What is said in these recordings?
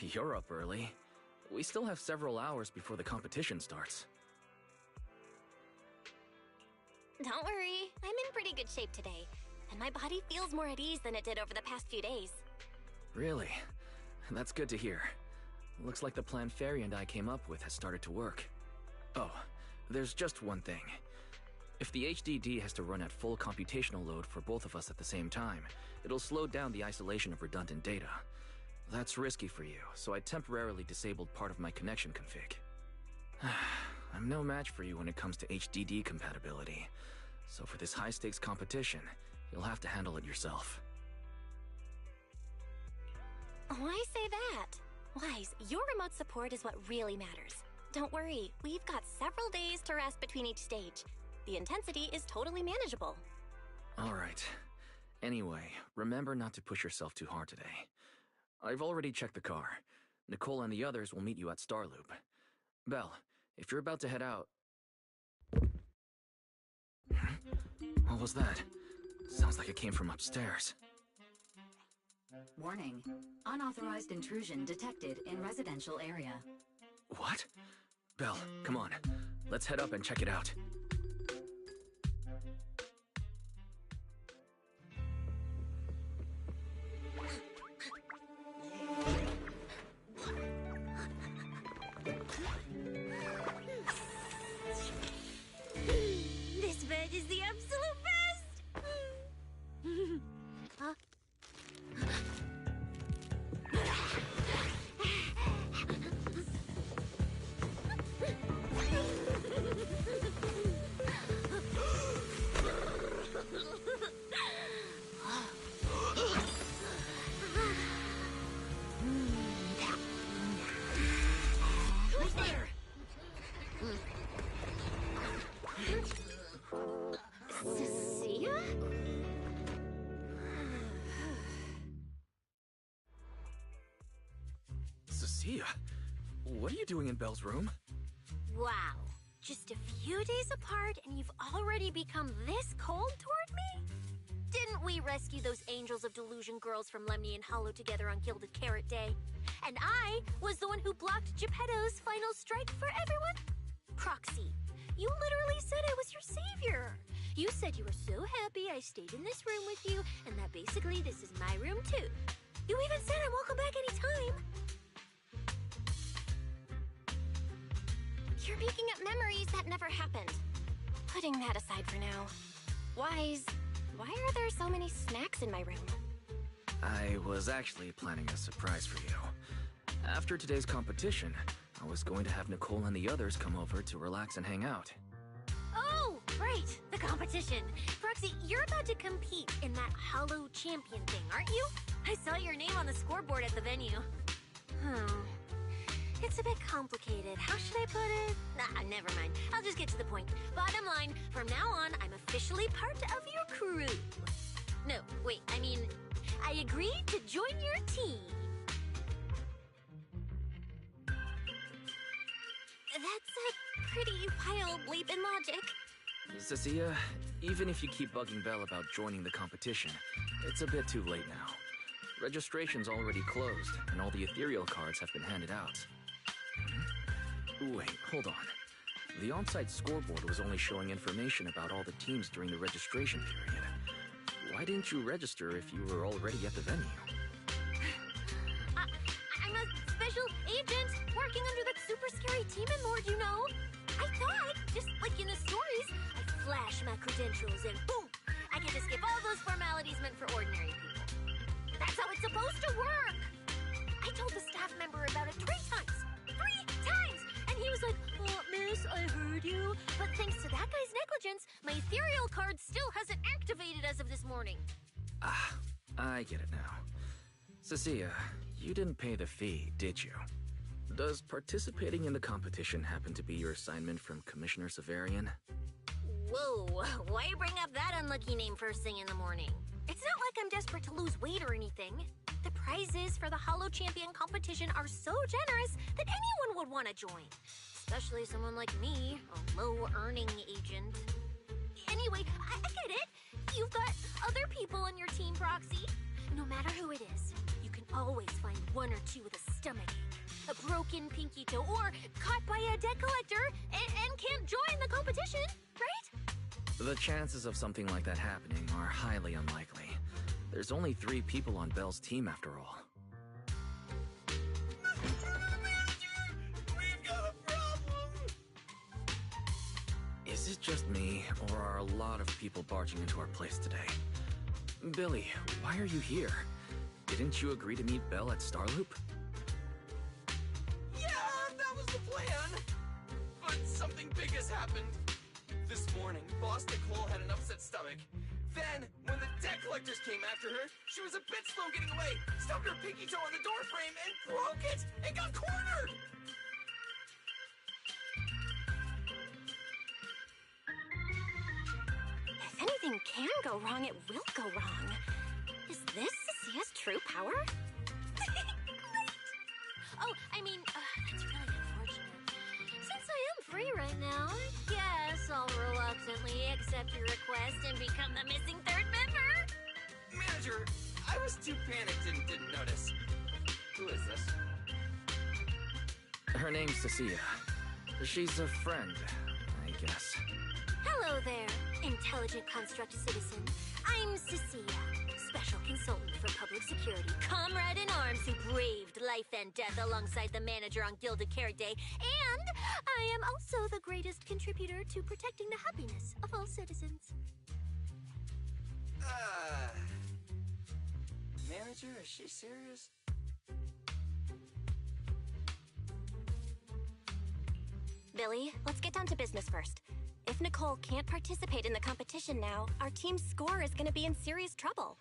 You're up early. We still have several hours before the competition starts. Don't worry, I'm in pretty good shape today, and my body feels more at ease than it did over the past few days. Really? That's good to hear. Looks like the plan Fairy and I came up with has started to work. Oh, there's just one thing. If the HDD has to run at full computational load for both of us at the same time, it'll slow down the isolation of redundant data. That's risky for you, so I temporarily disabled part of my connection config. I'm no match for you when it comes to HDD compatibility, so for this high-stakes competition, you'll have to handle it yourself. Why say that? Wise, your remote support is what really matters. Don't worry, we've got several days to rest between each stage. The intensity is totally manageable. Alright. Anyway, remember not to push yourself too hard today. I've already checked the car. Nicole and the others will meet you at Starloop. Belle, if you're about to head out... What was that? Sounds like it came from upstairs. Warning. Unauthorized intrusion detected in residential area. What? Belle, come on. Let's head up and check it out. This bed is the absolute best! Huh? Who's there? Cecilia? Cecilia? What are you doing in Belle's room? Wow. Just a few days apart and you've already become this cold toward me? Didn't we rescue those Angels of Delusion girls from Lemny and Hollow together on Gilded Carrot Day? And I was the one who blocked Geppetto's final strike for everyone? Proxy, you literally said I was your savior. You said you were so happy I stayed in this room with you, and that basically this is my room too. You even said I'm welcome back anytime. You're making up memories that never happened. Putting that aside for now. Wise, why are there so many snacks in my room? I was actually planning a surprise for you. After today's competition, I was going to have Nicole and the others come over to relax and hang out. Oh, right, the competition. Proxy, you're about to compete in that Hollow Champion thing, aren't you? I saw your name on the scoreboard at the venue. It's a bit complicated. How should I put it? Nah, never mind. I'll just get to the point. Bottom line, from now on, I'm officially part of your crew. No, wait, I agreed to join your team. That's a pretty wild leap in logic. Cecilia, even if you keep bugging Belle about joining the competition, it's a bit too late now. Registration's already closed, and all the ethereal cards have been handed out. Wait, hold on. The on-site scoreboard was only showing information about all the teams during the registration period. Why didn't you register if you were already at the venue? I'm a special agent working under that super scary demon lord, you know. I thought, just like in the stories, I flash my credentials and boom! I can just skip all those formalities meant for ordinary people. That's how it's supposed to work! I told the staff member about it 3 times! 3 times! And he was like, oh, miss, I heard you. But thanks to that guy's negligence, my ethereal card still hasn't activated as of this morning. Ah, I get it now. Cecilia, you didn't pay the fee, did you? Does participating in the competition happen to be your assignment from Commissioner Severian? Whoa, why bring up that unlucky name first thing in the morning? It's not like I'm desperate to lose weight or anything. The prizes for the Hollow Champion competition are so generous that anyone would want to join. Especially someone like me, a low-earning agent. Anyway, I get it. You've got other people on your team, Proxy. No matter who it is, you can always find one or two with a stomachache, a broken pinky toe, or caught by a debt collector and can't join the competition, right? The chances of something like that happening are highly unlikely. There's only 3 people on Belle's team after all. We've got a problem! Is it just me, or are a lot of people barging into our place today? Billy, why are you here? Didn't you agree to meet Belle at Starloop? Yeah, that was the plan! But something big has happened. This morning, Boss Nicole had an upset stomach. Then, when the debt collectors came after her, she was a bit slow getting away, stubbed her pinky toe on the door frame, and broke it! And got cornered! If anything can go wrong, it will go wrong. Is this Cecia's true power? Oh, I mean, that's really unfortunate. Since I am free right now, I guess I'll reluctantly accept your request and become the missing 3rd member. Manager, I was too panicked and didn't notice. Who is this? Her name's Cecilia. She's a friend, I guess. Hello there, intelligent construct citizen. I'm Cecilia, special consultant for public security, comrade in arms who braved life and death alongside the manager on Gilded Carrot Day, and I am also the greatest contributor to protecting the happiness of all citizens. Manager, is she serious? Billy, let's get down to business first. If Nicole can't participate in the competition now, our team's score is gonna be in serious trouble.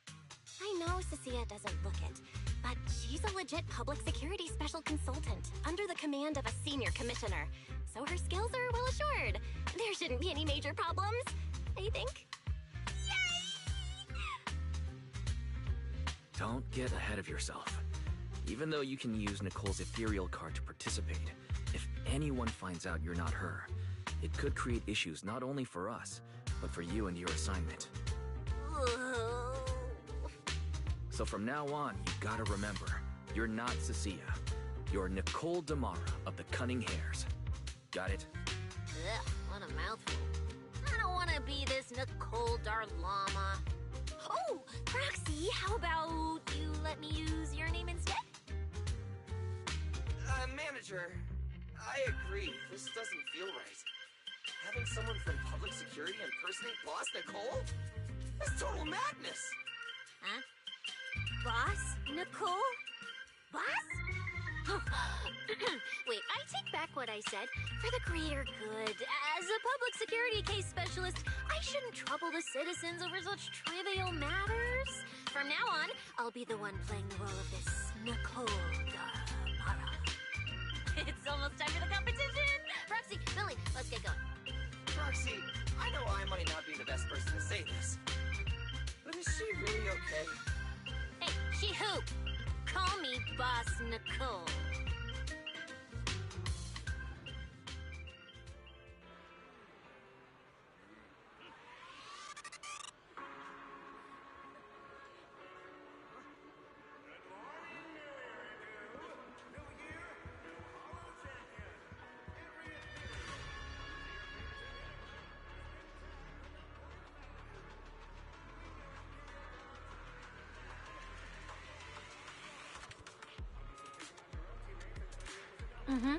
I know Cecilia doesn't look it, but she's a legit public security special consultant under the command of a senior commissioner, so her skills are well assured. There shouldn't be any major problems, I think. Don't get ahead of yourself. Even though you can use Nicole's ethereal card to participate, if anyone finds out you're not her, it could create issues not only for us, but for you and your assignment. So from now on, you've got to remember, you're not Cecilia. You're Nicole Damara of the Cunning Hares. Got it? Ugh, what a mouthful. I don't want to be this Nicole Darlama. Oh, Roxy, how about you let me use your name instead? Manager, I agree. This doesn't feel right. Having someone from public security impersonate Boss Nicole? That's total madness! Huh? Boss? Nicole? Boss? Wait, I take back what I said. For the greater good, as a public security case specialist, I shouldn't trouble the citizens over such trivial matters. From now on, I'll be the one playing the role of this Nicole Damara. It's almost time for the competition! Roxy, Billy, let's get going. Roxy, I know I might not be the best person to say this, but is she really okay? Hey, she who? Call me Boss Nicole. Mm-hmm.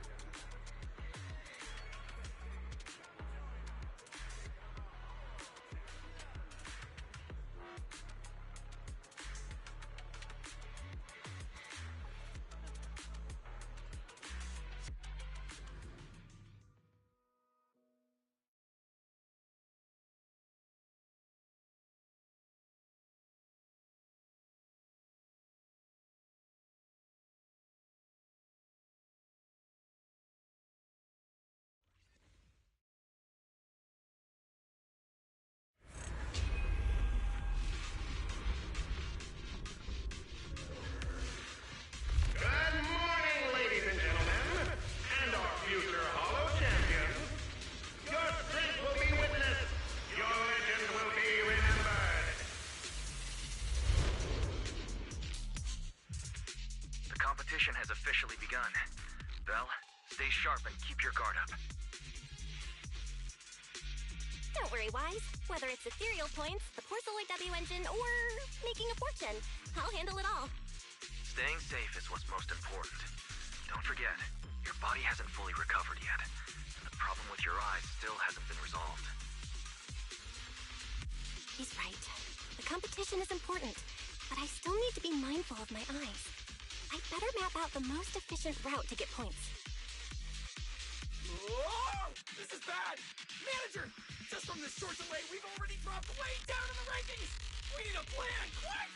competition has officially begun. Belle, stay sharp and keep your guard up. Don't worry, Wise. Whether it's ethereal points, the Porceloid W engine, or making a fortune, I'll handle it all. Staying safe is what's most important. Don't forget, your body hasn't fully recovered yet, and the problem with your eyes still hasn't been resolved. He's right. The competition is important, but I still need to be mindful of my eyes. I'd better map out the most efficient route to get points. Whoa! This is bad! Manager! Just from this short delay, we've already dropped way down in the rankings! We need a plan, quick!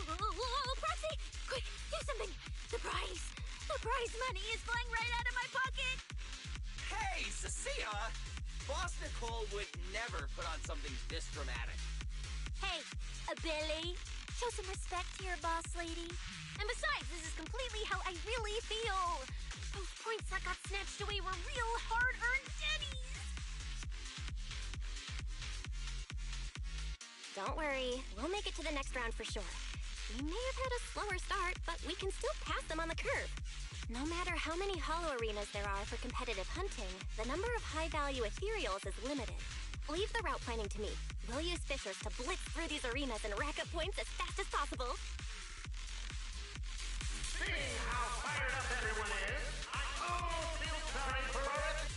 Whoa, Proxy! Quick, do something! The prize! The prize money is flying right out of my pocket! Hey, Cecilia! Boss Nicole would never put on something this dramatic. Hey, Billy, show some respect to your boss lady. And besides, this is completely how I really feel. Those points that got snatched away were real hard-earned dennies. Don't worry, we'll make it to the next round for sure. We may have had a slower start, but we can still pass them on the curve. No matter how many hollow arenas there are for competitive hunting, the number of high-value ethereals is limited. Leave the route planning to me. We'll use fishers to blitz through these arenas and rack up points as fast as possible. Seeing how fired up everyone is, I almost feel sorry for it.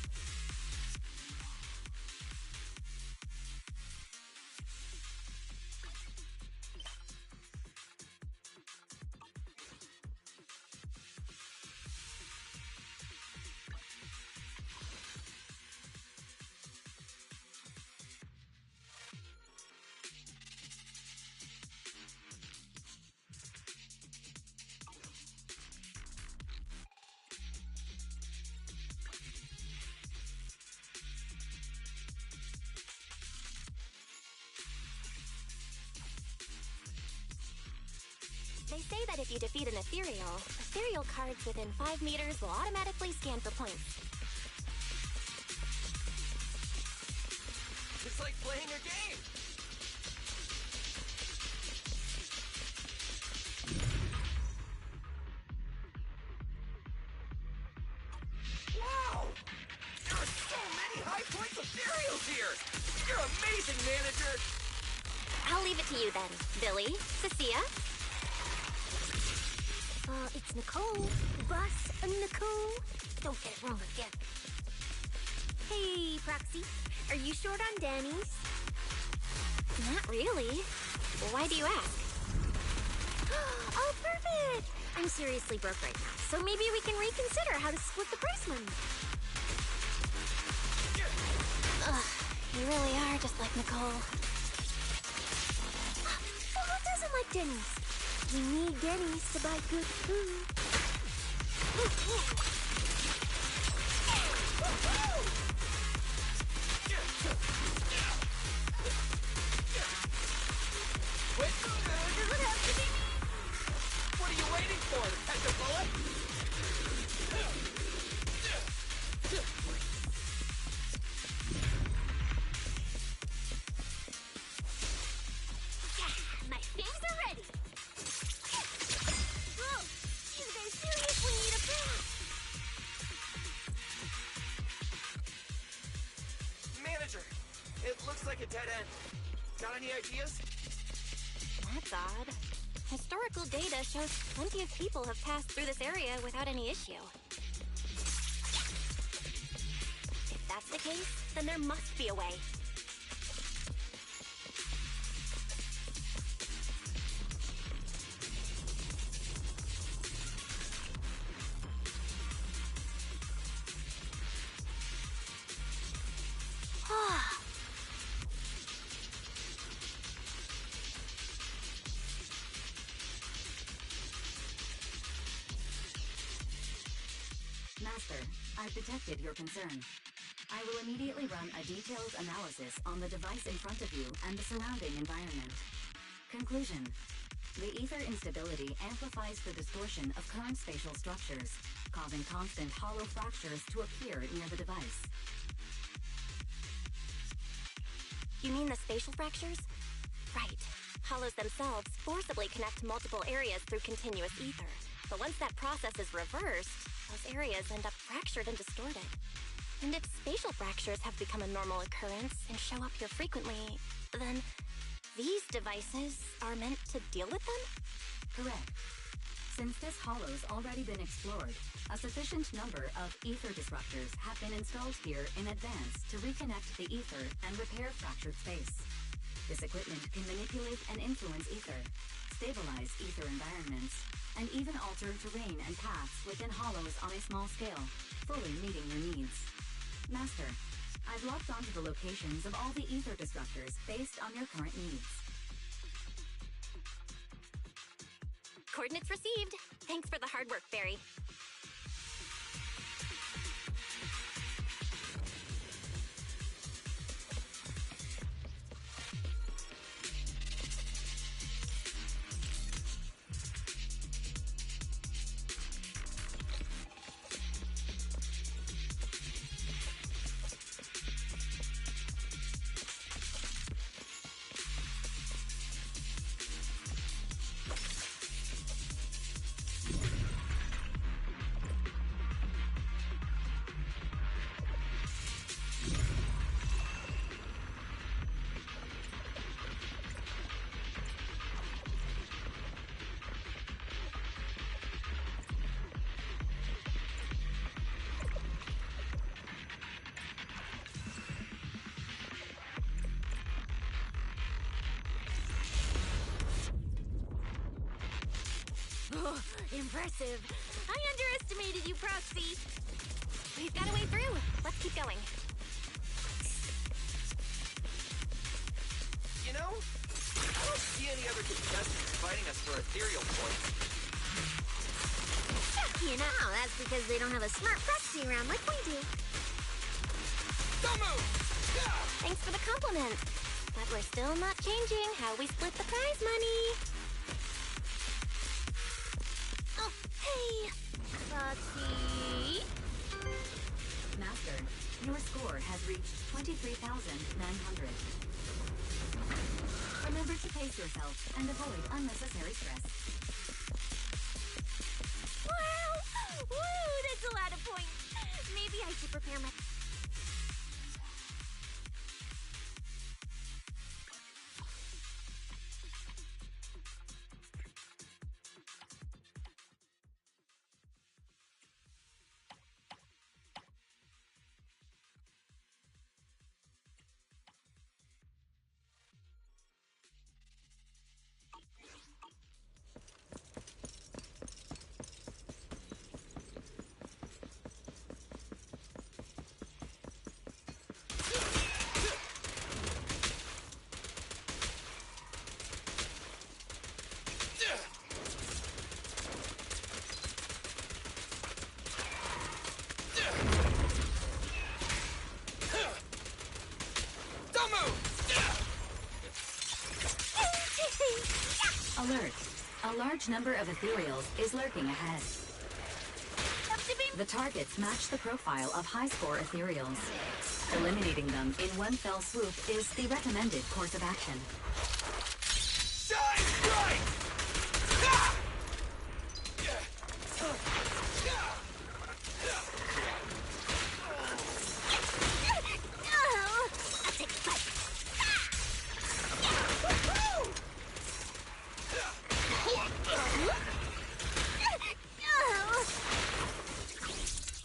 They say that if you defeat an ethereal cards within 5 meters will automatically scan for points. It's like playing a game! Wow! There are so many high points ethereals here! You're amazing, manager! I'll leave it to you then, Billy, Cecilia. It's Nicole. Boss Nicole. Don't get it wrong again. Hey, Proxy. Are you short on Danny's? Not really. Why do you ask? Oh, perfect! I'm seriously broke right now, so maybe we can reconsider how to split the prize money. Ugh, you really are just like Nicole. Well, who doesn't like Denny's? We need Denny's to buy good food. Wait, does it have to be me? What are you waiting for, to catch a bullet? My things are ready. Whoa, these guys seriously need a bath. Manager, it looks like a dead end. Got any ideas? That's odd. Historical data shows plenty of people have passed through this area without any issue. If that's the case, then there must be a way. Master, I've detected your concern. I will immediately run a detailed analysis on the device in front of you and the surrounding environment. Conclusion. The ether instability amplifies the distortion of current spatial structures, causing constant hollow fractures to appear near the device. You mean the spatial fractures? Right. Hollows themselves forcibly connect multiple areas through continuous ether. But once that process is reversed, those areas end up fractured and distorted. And if spatial fractures have become a normal occurrence and show up here frequently, then these devices are meant to deal with them? Correct. Since this hollow's already been explored, a sufficient number of ether disruptors have been installed here in advance to reconnect the ether and repair fractured space. This equipment can manipulate and influence ether, stabilize ether environments, and even alter terrain and paths within hollows on a small scale, fully meeting your needs. Master, I've locked onto the locations of all the ether disruptors based on your current needs. Coordinates received. Thanks for the hard work, Barry. Oh, impressive. I underestimated you, Proxy. We've got a way through. Let's keep going. You know, I don't see any other contestants fighting us for ethereal points. You know, that's because they don't have a smart Proxy around like we do. Don't move! Yeah! Thanks for the compliment. But we're still not changing how we split the prize money. Oh, hey, Proxy. Master, your score has reached 23,900. Remember to pace yourself and avoid unnecessary stress. Wow! Woo, that's a lot of points. Maybe I should prepare my... Don't move! Alert! A large number of ethereals is lurking ahead. The targets match the profile of high-score ethereals. Eliminating them in one fell swoop is the recommended course of action. Shine bright! Ah! Oh, I'll take a bite. Oh.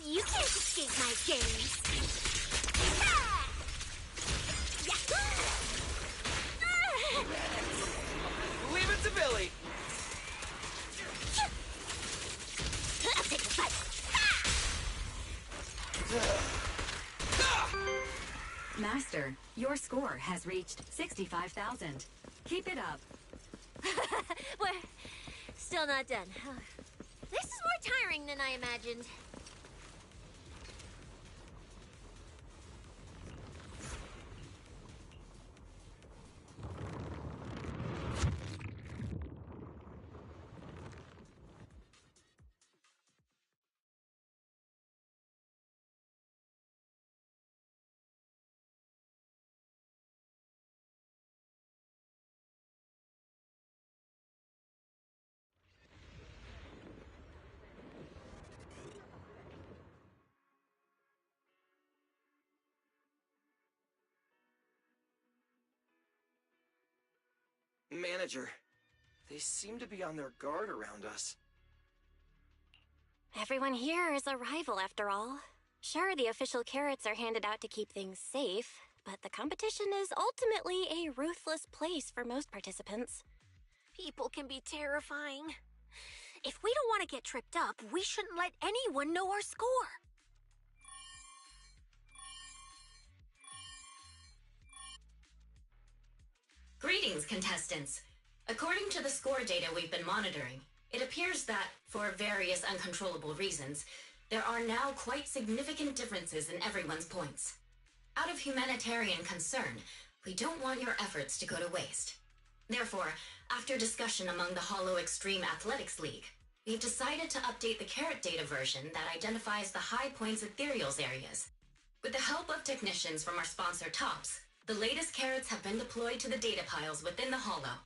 You can't escape my gaze. Ah! Yahoo! Leave it to Billy. I'll take a bite. Master, your score has reached 65,000. Keep it up. We're still not done. This is more tiring than I imagined. Manager, they seem to be on their guard around us. Everyone here is a rival, after all. Sure, the official carrots are handed out to keep things safe, but the competition is ultimately a ruthless place for most participants. People can be terrifying. If we don't want to get tripped up, we shouldn't let anyone know our score. Greetings, contestants. According to the score data we've been monitoring, it appears that, for various uncontrollable reasons, there are now quite significant differences in everyone's points. Out of humanitarian concern, we don't want your efforts to go to waste. Therefore, after discussion among the Hollow Extreme Athletics League, we've decided to update the carrot data version that identifies the high points ethereals areas. With the help of technicians from our sponsor Tops, the latest carrots have been deployed to the data piles within the Hollow.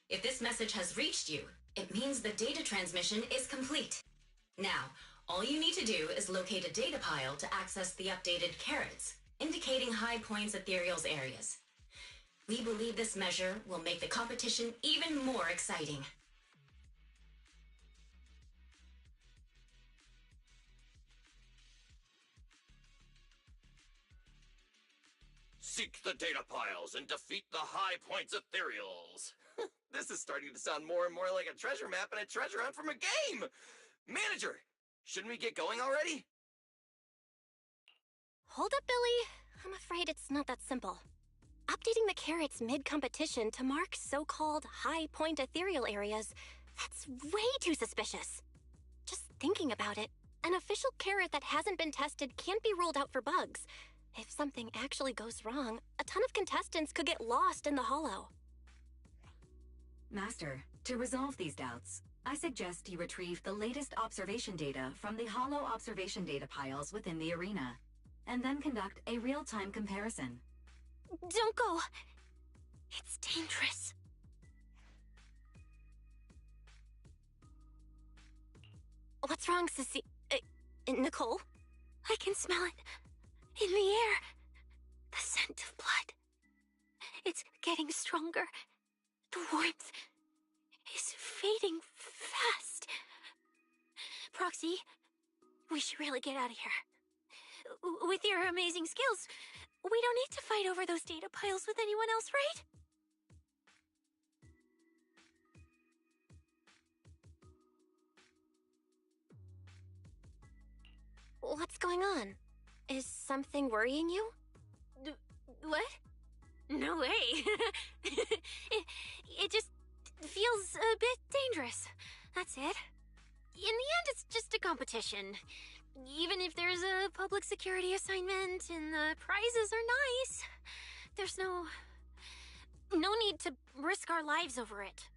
If this message has reached you, it means the data transmission is complete. Now, all you need to do is locate a data pile to access the updated carrots, indicating high points ethereals areas. We believe this measure will make the competition even more exciting. Seek the data piles and defeat the high points ethereals. This is starting to sound more and more like a treasure map and a treasure hunt from a game! Manager, shouldn't we get going already? Hold up, Billy. I'm afraid it's not that simple. Updating the carrots mid-competition to mark so-called high-point ethereal areas, that's way too suspicious. Just thinking about it, an official carrot that hasn't been tested can't be ruled out for bugs. If something actually goes wrong, a ton of contestants could get lost in the Hollow. Master, to resolve these doubts, I suggest you retrieve the latest observation data from the Hollow observation data piles within the arena, and then conduct a real-time comparison. Don't go. It's dangerous. What's wrong, Sissy? Nicole? I can smell it. In the air. The scent of blood. It's getting stronger. The warmth is fading fast. Proxy, we should really get out of here. With your amazing skills, we don't need to fight over those data piles with anyone else, right? What's going on? Is something worrying you? What? No way. it just feels a bit dangerous. That's it. In the end, it's just a competition. Even if there's a public security assignment and the prizes are nice, there's no need to risk our lives over it.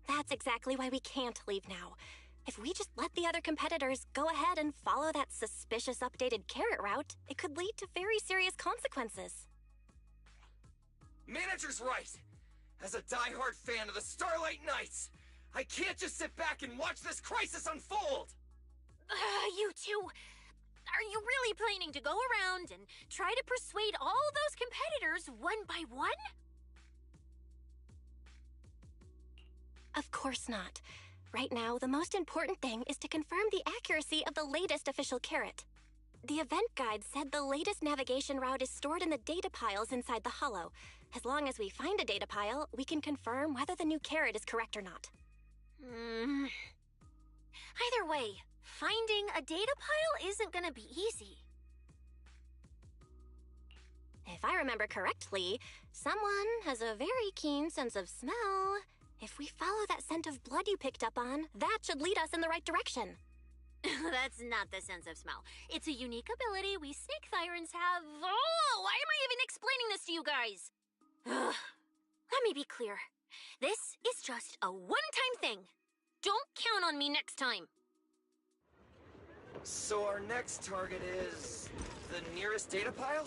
That's exactly why we can't leave now. If we just let the other competitors go ahead and follow that suspicious updated carrot route, it could lead to very serious consequences. Manager's right! As a die-hard fan of the Starlight Knights, I can't just sit back and watch this crisis unfold! You two, are you really planning to go around and try to persuade all those competitors one by one? Of course not. Right now, the most important thing is to confirm the accuracy of the latest official carrot. The event guide said the latest navigation route is stored in the data piles inside the Hollow. As long as we find a data pile, we can confirm whether the new carrot is correct or not. Either way, finding a data pile isn't gonna be easy. If I remember correctly, someone has a very keen sense of smell. If we follow that scent of blood you picked up on, that should lead us in the right direction. That's not the sense of smell. It's a unique ability we snake sirens have. Oh, why am I even explaining this to you guys? Let me be clear. This is just a one-time thing. Don't count on me next time. So our next target is the nearest data pile?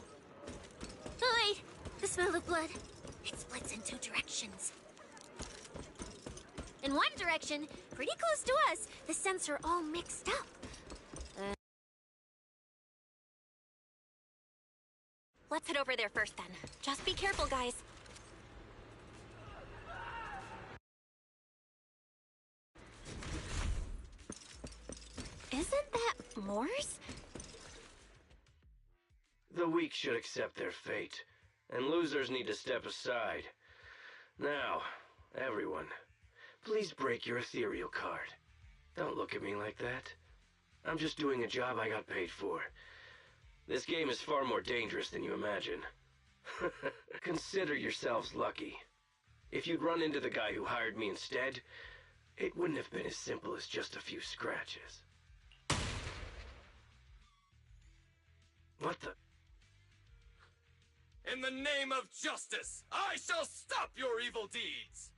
Hi, the smell of blood. It splits in two directions. In one direction, pretty close to us, the scents are all mixed up. Let's head over there first then. Just be careful, guys. weak should accept their fate, and losers need to step aside. Now, everyone, please break your ethereal card. Don't look at me like that. I'm just doing a job I got paid for. This game is far more dangerous than you imagine. Consider yourselves lucky. If you'd run into the guy who hired me instead, it wouldn't have been as simple as just a few scratches. What the? In the name of justice, I shall stop your evil deeds!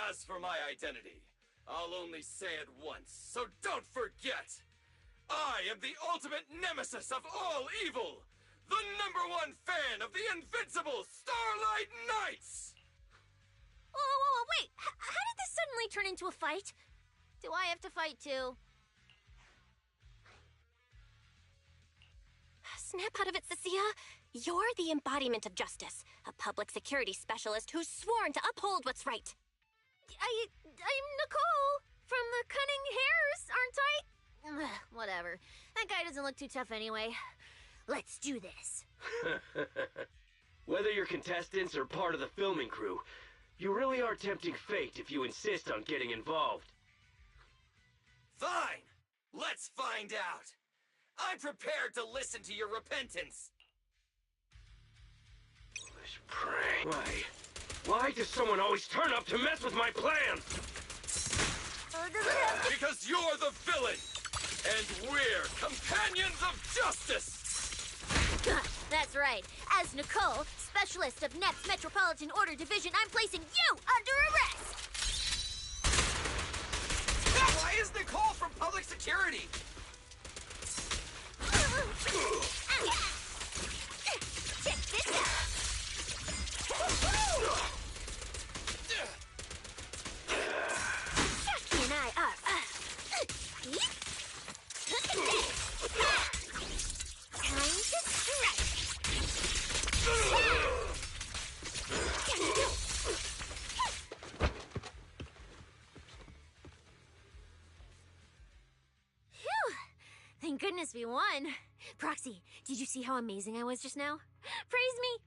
As for my identity, I'll only say it once, so don't forget! I am the ultimate nemesis of all evil! The #1 fan of the invincible Starlight Knights! Whoa, wait! How did this suddenly turn into a fight? Do I have to fight too? Snap out of it, Cecilia. You're the embodiment of justice, a public security specialist who's sworn to uphold what's right. I'm Nicole from the Cunning Hairs, aren't I? Whatever. That guy doesn't look too tough anyway. Let's do this. Whether you're contestants or part of the filming crew, you really are tempting fate if you insist on getting involved. Fine! Let's find out! I'm prepared to listen to your repentance! Foolish prey. Why does someone always turn up to mess with my plans? Because you're the villain! And we're companions of justice! That's right. As Nicole, specialist of NEP's Metropolitan Order Division, I'm placing you under arrest! Why is Nicole from public security? Check this out! Jackie and I are... Look at this! Time to strike! Phew! Thank goodness we won. Proxy, did you see how amazing I was just now? Praise me!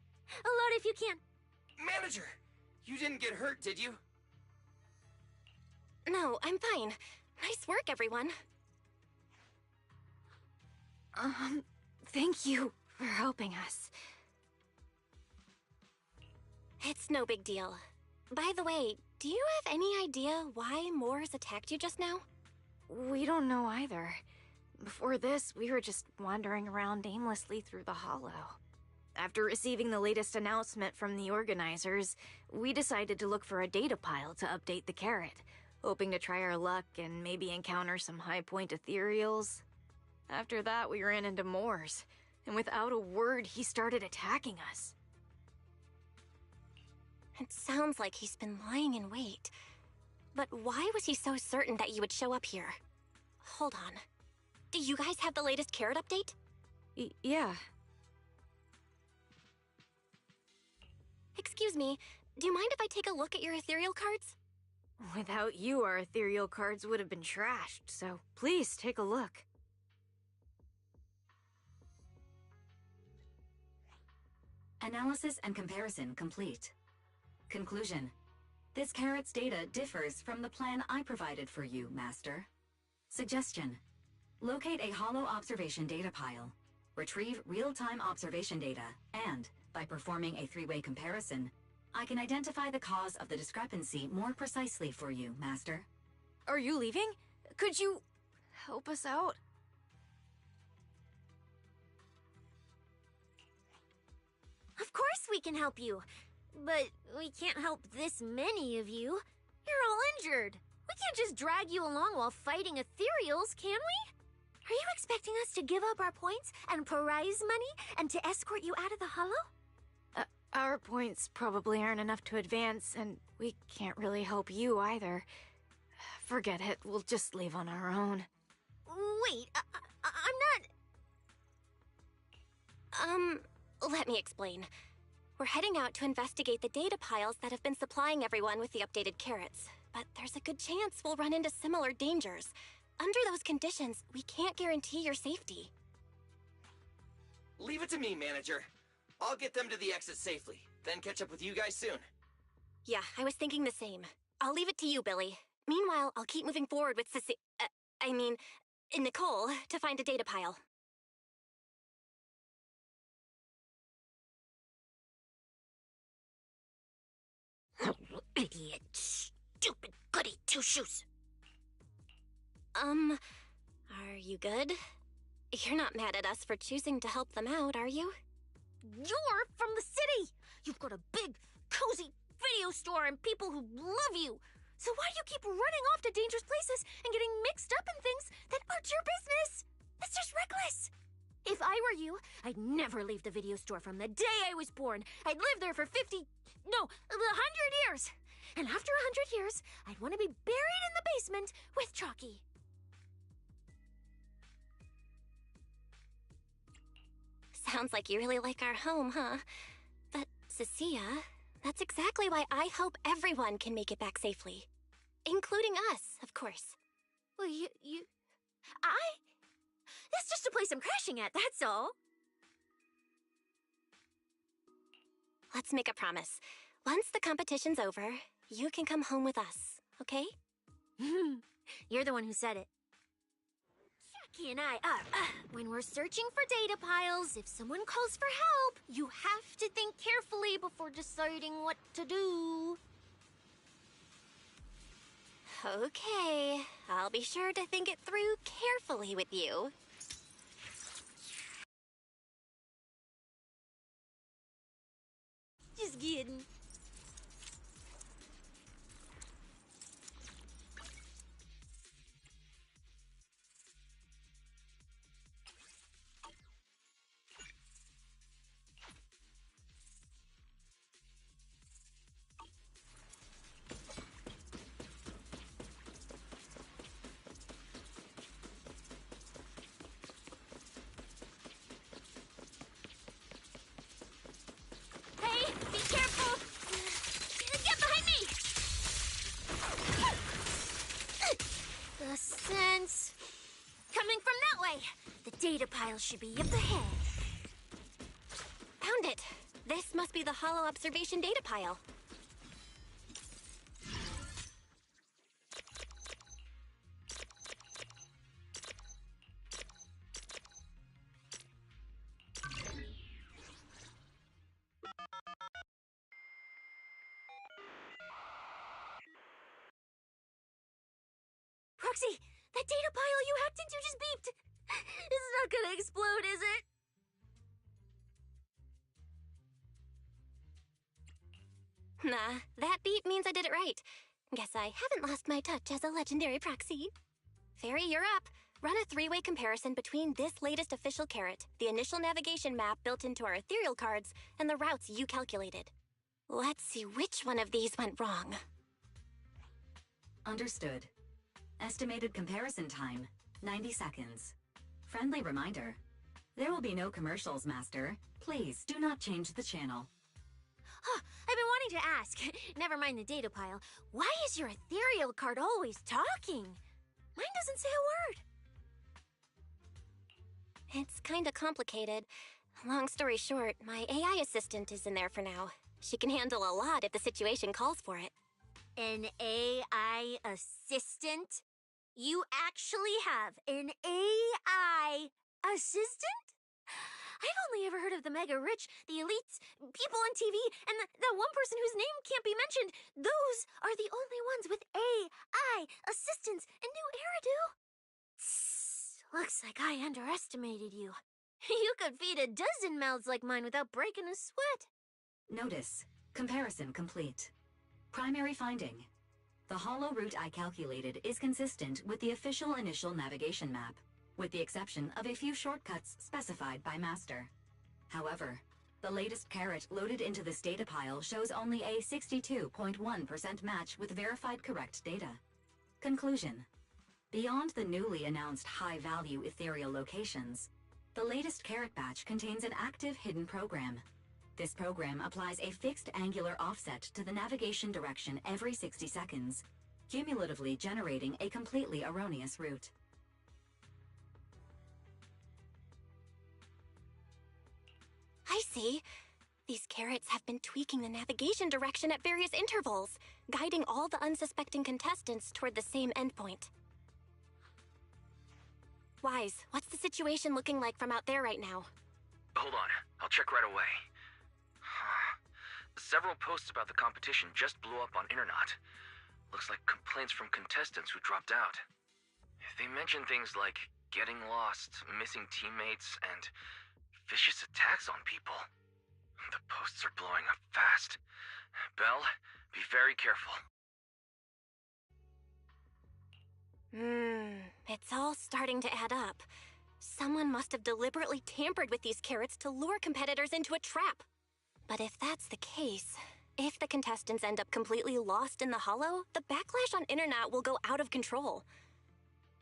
Aloud if you can. Manager, you didn't get hurt, did you? No, I'm fine. Nice work, everyone. Thank you for helping us. It's no big deal. By the way, do you have any idea why Moores attacked you just now? We don't know either. Before this, we were just wandering around aimlessly through the hollow. After receiving the latest announcement from the organizers, we decided to look for a data pile to update the carrot, hoping to try our luck and maybe encounter some high-point ethereals. After that, we ran into Moores, and without a word, he started attacking us. It sounds like he's been lying in wait. But why was he so certain that you would show up here? Hold on. Do you guys have the latest carrot update? Yeah. Excuse me, do you mind if I take a look at your ethereal cards? Without you, our ethereal cards would have been trashed, so please take a look. Analysis and comparison complete. Conclusion. This carrot's data differs from the plan I provided for you, Master. Suggestion. Locate a hollow observation data pile. Retrieve real-time observation data, and, by performing a three-way comparison, I can identify the cause of the discrepancy more precisely for you, Master. Are you leaving? Could you help us out? Of course we can help you, but we can't help this many of you. You're all injured. We can't just drag you along while fighting ethereals, can we? Are you expecting us to give up our points and prize money and to escort you out of the hollow? Our points probably aren't enough to advance, and we can't really help you either. Forget it, we'll just leave on our own. Wait, I'm not... Let me explain. We're heading out to investigate the data piles that have been supplying everyone with the updated carrots. But there's a good chance we'll run into similar dangers. Under those conditions, we can't guarantee your safety. Leave it to me, Manager. I'll get them to the exit safely, then catch up with you guys soon. Yeah, I was thinking the same. I'll leave it to you, Billy. Meanwhile, I'll keep moving forward with Nicole, to find a data pile. Idiot. Stupid goody two-shoes. Are you good? You're not mad at us for choosing to help them out, are you? You're from the city. You've got a big, cozy video store and people who love you. So why do you keep running off to dangerous places and getting mixed up in things that aren't your business? That's just reckless. If I were you, I'd never leave the video store from the day I was born. I'd live there for 100 years. And after 100 years, I'd want to be buried in the basement with Chalky. Sounds like you really like our home, huh? But, Cecilia, that's exactly why I hope everyone can make it back safely. Including us, of course. Well, that's just a place I'm crashing at, that's all. Let's make a promise. Once the competition's over, you can come home with us, okay? You're the one who said it. Chucky and I are, when we're searching for data piles, if someone calls for help, you have to think carefully before deciding what to do. Okay, I'll be sure to think it through carefully with you. Just kidding. Hey, be careful! Get behind me! The sense... Coming from that way! The data pile should be up ahead. Found it! This must be the Hollow Observation data pile. Proxy, that data pile you hacked into just beeped. It's not gonna explode, is it? Nah, that beep means I did it right. Guess I haven't lost my touch as a legendary proxy. Fairy, you're up. Run a three-way comparison between this latest official carrot, the initial navigation map built into our ethereal cards, and the routes you calculated. Let's see which one of these went wrong. Understood. Estimated comparison time, 90 seconds. Friendly reminder. There will be no commercials, Master. Please do not change the channel. Huh, I've been wanting to ask. Never mind the data pile. Why is your ethereal card always talking? Mine doesn't say a word. It's kinda complicated. Long story short, my AI assistant is in there for now. She can handle a lot if the situation calls for it. An AI assistant? You actually have an AI assistant? I've only ever heard of the mega rich, the elites, people on TV, and the one person whose name can't be mentioned. Those are the only ones with AI assistants and new Eridu. Looks like I underestimated you. You could feed a dozen mouths like mine without breaking a sweat. Notice. Comparison complete. Primary finding. The hollow route I calculated is consistent with the official initial navigation map, with the exception of a few shortcuts specified by Master. However, the latest carrot loaded into this data pile shows only a 62.1% match with verified correct data. Conclusion. Beyond the newly announced high-value ethereal locations, the latest carrot batch contains an active hidden program. This program applies a fixed angular offset to the navigation direction every 60 seconds, cumulatively generating a completely erroneous route. I see. These carrots have been tweaking the navigation direction at various intervals, guiding all the unsuspecting contestants toward the same endpoint. Wise, what's the situation looking like from out there right now? Hold on, I'll check right away. Several posts about the competition just blew up on Internet. Looks like complaints from contestants who dropped out. They mention things like getting lost, missing teammates, and vicious attacks on people. The posts are blowing up fast. Belle, be very careful. It's all starting to add up. Someone must have deliberately tampered with these carrots to lure competitors into a trap. But if that's the case, if the contestants end up completely lost in the hollow, the backlash on Internet will go out of control.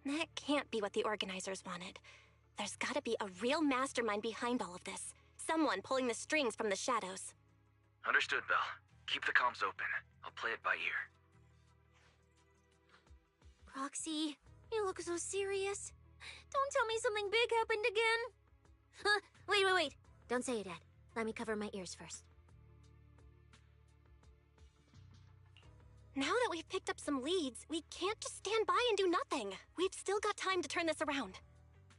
That can't be what the organizers wanted. There's gotta be a real mastermind behind all of this. Someone pulling the strings from the shadows. Understood, Belle. Keep the comms open. I'll play it by ear. Proxy, you look so serious. Don't tell me something big happened again. Huh? Wait. Don't say it yet. Let me cover my ears first. Now that we've picked up some leads, we can't just stand by and do nothing. We've still got time to turn this around.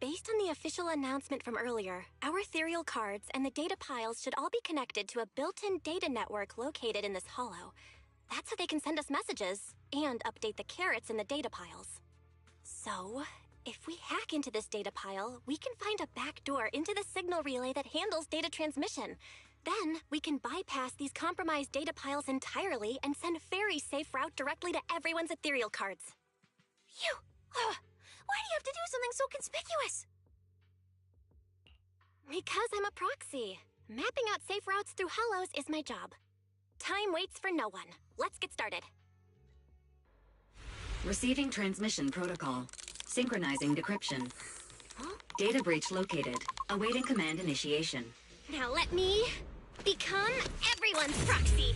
Based on the official announcement from earlier, our ethereal cards and the data piles should all be connected to a built-in data network located in this hollow. That's how they can send us messages and update the carrots in the data piles. So, if we hack into this data pile, we can find a back door into the signal relay that handles data transmission. Then, we can bypass these compromised data piles entirely and send a very safe route directly to everyone's ethereal cards. Why do you have to do something so conspicuous? Because I'm a proxy. Mapping out safe routes through hollows is my job. Time waits for no one. Let's get started. Receiving transmission protocol. Synchronizing decryption. Data breach located. Awaiting command initiation. Now let me become everyone's proxy.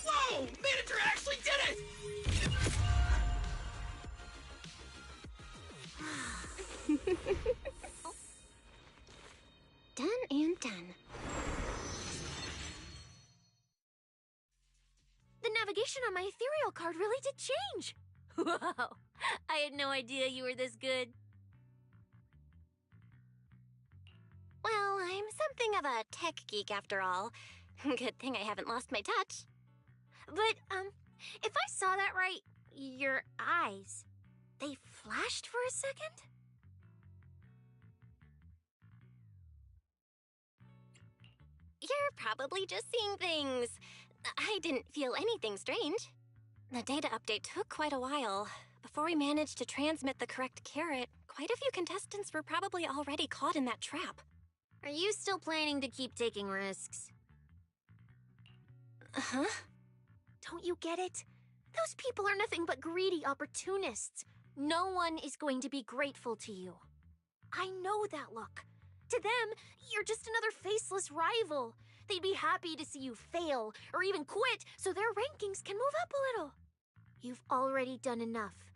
Whoa! Manager actually did it! Done and done. The navigation on my ethereal card really did change. Wow, I had no idea you were this good. Well, I'm something of a tech geek after all. Good thing I haven't lost my touch. But, if I saw that right, your eyes, they flashed for a second? You're probably just seeing things. I didn't feel anything strange. The data update took quite a while. Before we managed to transmit the correct carrot, quite a few contestants were probably already caught in that trap. Are you still planning to keep taking risks? Huh? Don't you get it? Those people are nothing but greedy opportunists. No one is going to be grateful to you. I know that look. To them, you're just another faceless rival. They'd be happy to see you fail or even quit so their rankings can move up a little. You've already done enough.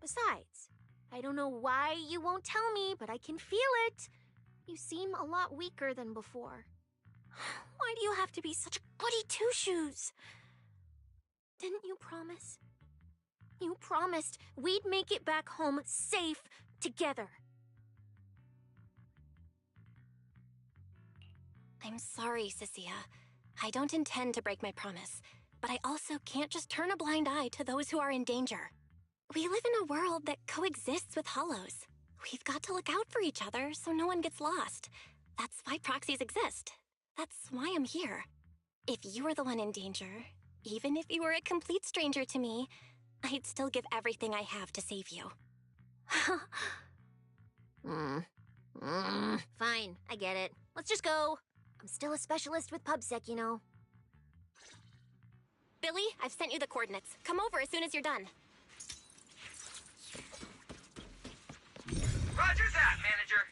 Besides, I don't know why you won't tell me, but I can feel it. You seem a lot weaker than before. Why do you have to be such a goody two-shoes? Didn't you promise? You promised we'd make it back home safe together. I'm sorry, Cecilia. I don't intend to break my promise, but I also can't just turn a blind eye to those who are in danger. We live in a world that coexists with hollows. We've got to look out for each other so no one gets lost. That's why proxies exist. That's why I'm here. If you were the one in danger, even if you were a complete stranger to me, I'd still give everything I have to save you. Fine, I get it. Let's just go. I'm still a specialist with PubSec, you know. Billy, I've sent you the coordinates. Come over as soon as you're done. Roger that, manager.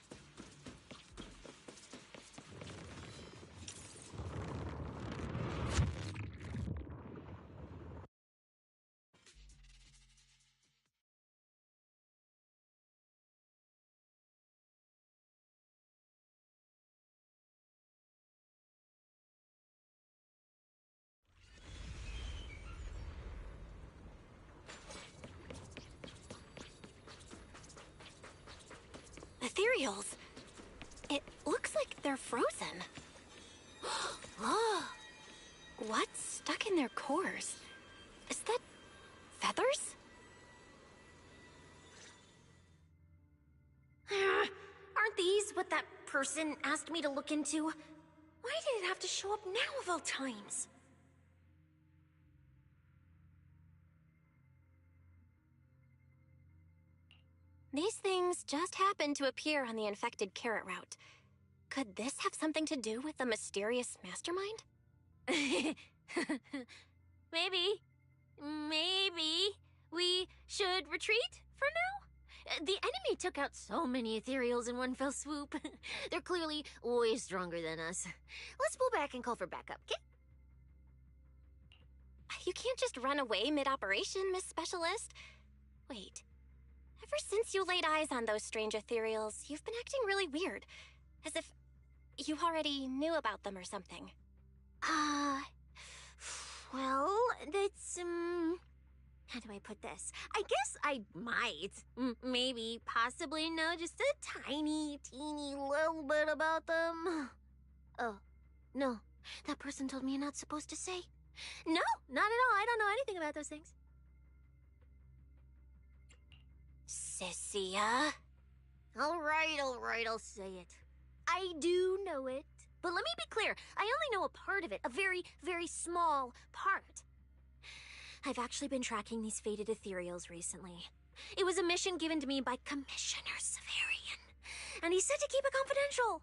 ethereals. It looks like they're frozen. Oh, what's stuck in their cores? Is that feathers? Aren't these what that person asked me to look into? Why did it have to show up now of all times? These things just happened to appear on the infected carrot route. Could this have something to do with the mysterious mastermind? Maybe. Maybe we should retreat for now? The enemy took out so many ethereals in one fell swoop. They're clearly way stronger than us. Let's pull back and call for backup, okay? You can't just run away mid-operation, Miss Specialist. Wait. Ever since you laid eyes on those strange ethereals, you've been acting really weird. As if you already knew about them or something. Well, that's, how do I put this? I guess I might, maybe, possibly know just a tiny, teeny little bit about them. Oh, no. That person told me you're not supposed to say. No, not at all. I don't know anything about those things. Cecilia? All right, I'll say it. I do know it. But let me be clear, I only know a part of it, a very, very small part. I've actually been tracking these faded ethereals recently. It was a mission given to me by Commissioner Severian, and he said to keep it confidential.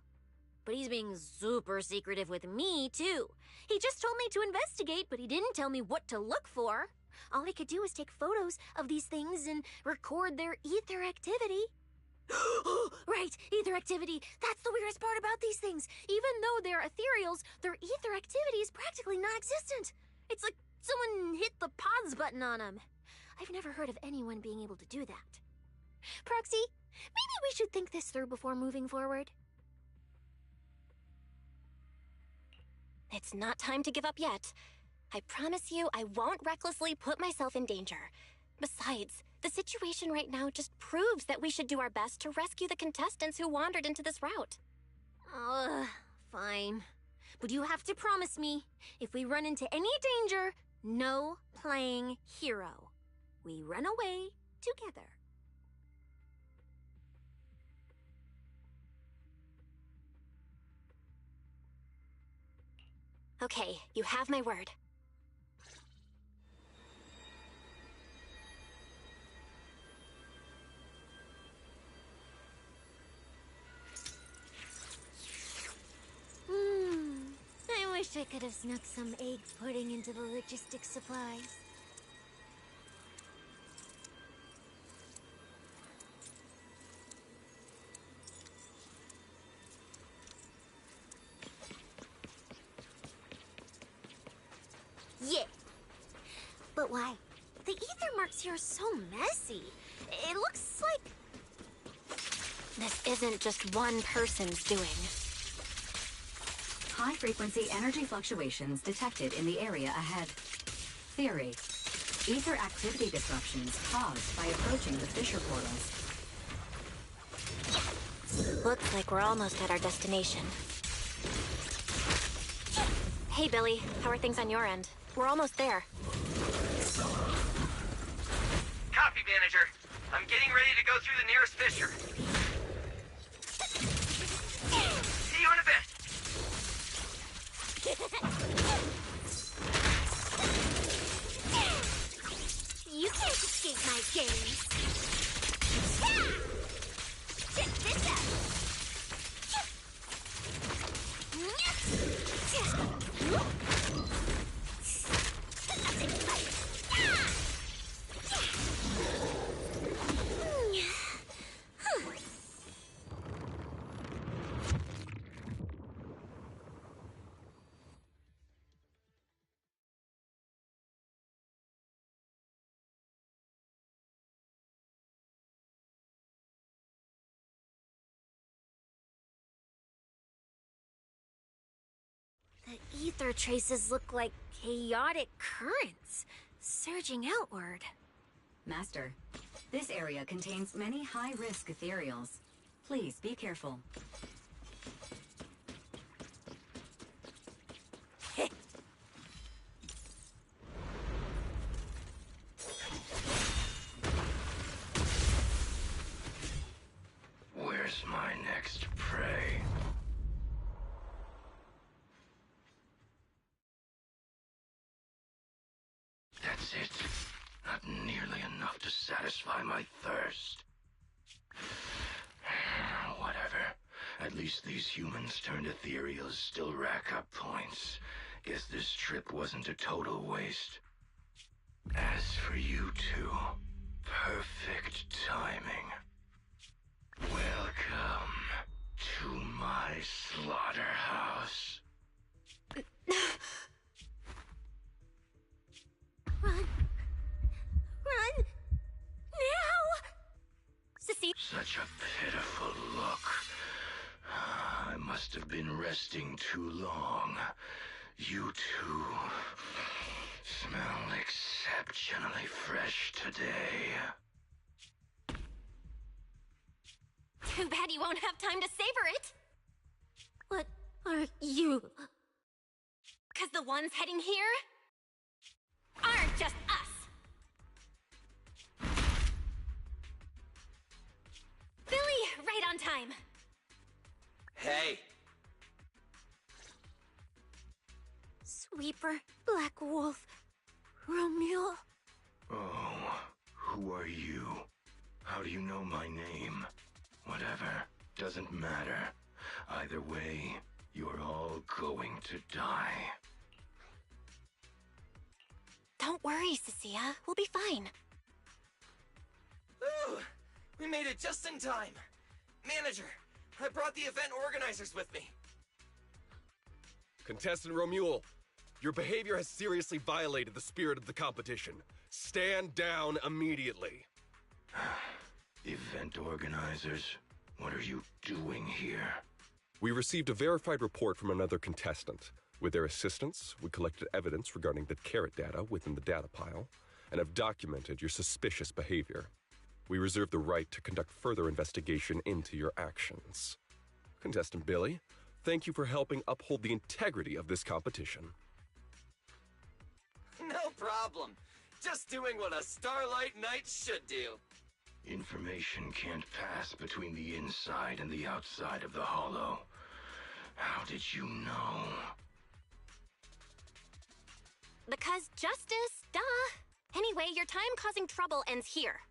But he's being super secretive with me, too. He just told me to investigate, but he didn't tell me what to look for. All he could do was take photos of these things and record their ether activity. Right, ether activity. That's the weirdest part about these things. Even though they're ethereals, their ether activity is practically non-existent. It's like someone hit the pause button on them. I've never heard of anyone being able to do that. Proxy, maybe we should think this through before moving forward. It's not time to give up yet. I promise you I won't recklessly put myself in danger. Besides, the situation right now just proves that we should do our best to rescue the contestants who wandered into this route. Fine. But you have to promise me, if we run into any danger, no playing hero. We run away together. Okay, you have my word. I wish I could have snuck some egg pudding into the logistics supplies. Yeah. But why? The ether marks here are so messy. It looks like... This isn't just one person's doing. High-frequency energy fluctuations detected in the area ahead. Theory: ether activity disruptions caused by approaching the fissure portals. Looks like we're almost at our destination. Hey, Billy. How are things on your end? We're almost there. Copy, manager. I'm getting ready to go through the nearest fissure. See you in a bit. You can't escape my gaze. Check this out. The ether traces look like chaotic currents, surging outward. Master, this area contains many high-risk ethereals. Please be careful. Where's my next prey? That's it. Not nearly enough to satisfy my thirst. Whatever. At least these humans turned ethereals still rack up points. Guess this trip wasn't a total waste. As for you two, perfect timing. Welcome to my slaughterhouse. Run! Run! Now! Sissy! Such a pitiful look. I must have been resting too long. You two smell exceptionally fresh today. Too bad you won't have time to savor it. What are you? 'Cause the ones heading here aren't just us. Billy, right on time. Hey! Sweeper, Black Wolf, Romule. Oh, who are you? How do you know my name? Whatever, doesn't matter. Either way, you're all going to die. Don't worry, Cecilia. We'll be fine. Ooh! We made it just in time! Manager, I brought the event organizers with me. Contestant Romule, your behavior has seriously violated the spirit of the competition. Stand down immediately. Event organizers, what are you doing here? We received a verified report from another contestant. With their assistance, we collected evidence regarding the carrot data within the data pile and have documented your suspicious behavior. We reserve the right to conduct further investigation into your actions. Contestant Billy, thank you for helping uphold the integrity of this competition. No problem. Just doing what a Starlight Knight should do. Information can't pass between the inside and the outside of the hollow. How did you know? Because justice, duh. Anyway, your time causing trouble ends here.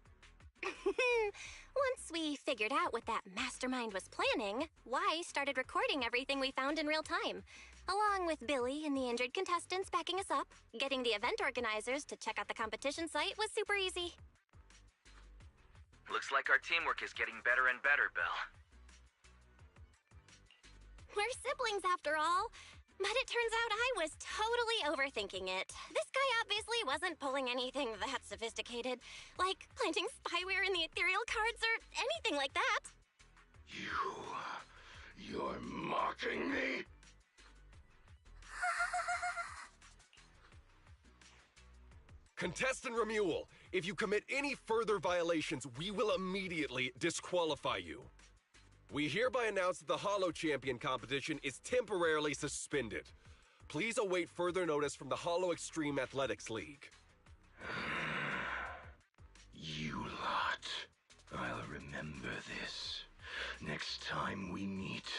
Once we figured out what that mastermind was planning, Y started recording everything we found in real time. Along with Billy and the injured contestants backing us up, getting the event organizers to check out the competition site was super easy. Looks like our teamwork is getting better and better, Belle. We're siblings after all. But it turns out I was totally overthinking it. This guy obviously wasn't pulling anything that sophisticated, like planting spyware in the ethereal cards or anything like that. You're mocking me? Contestant Romule, if you commit any further violations, we will immediately disqualify you. We hereby announce that the Hollow Champion competition is temporarily suspended. Please await further notice from the Hollow Extreme Athletics League. You lot. I'll remember this. Next time we meet,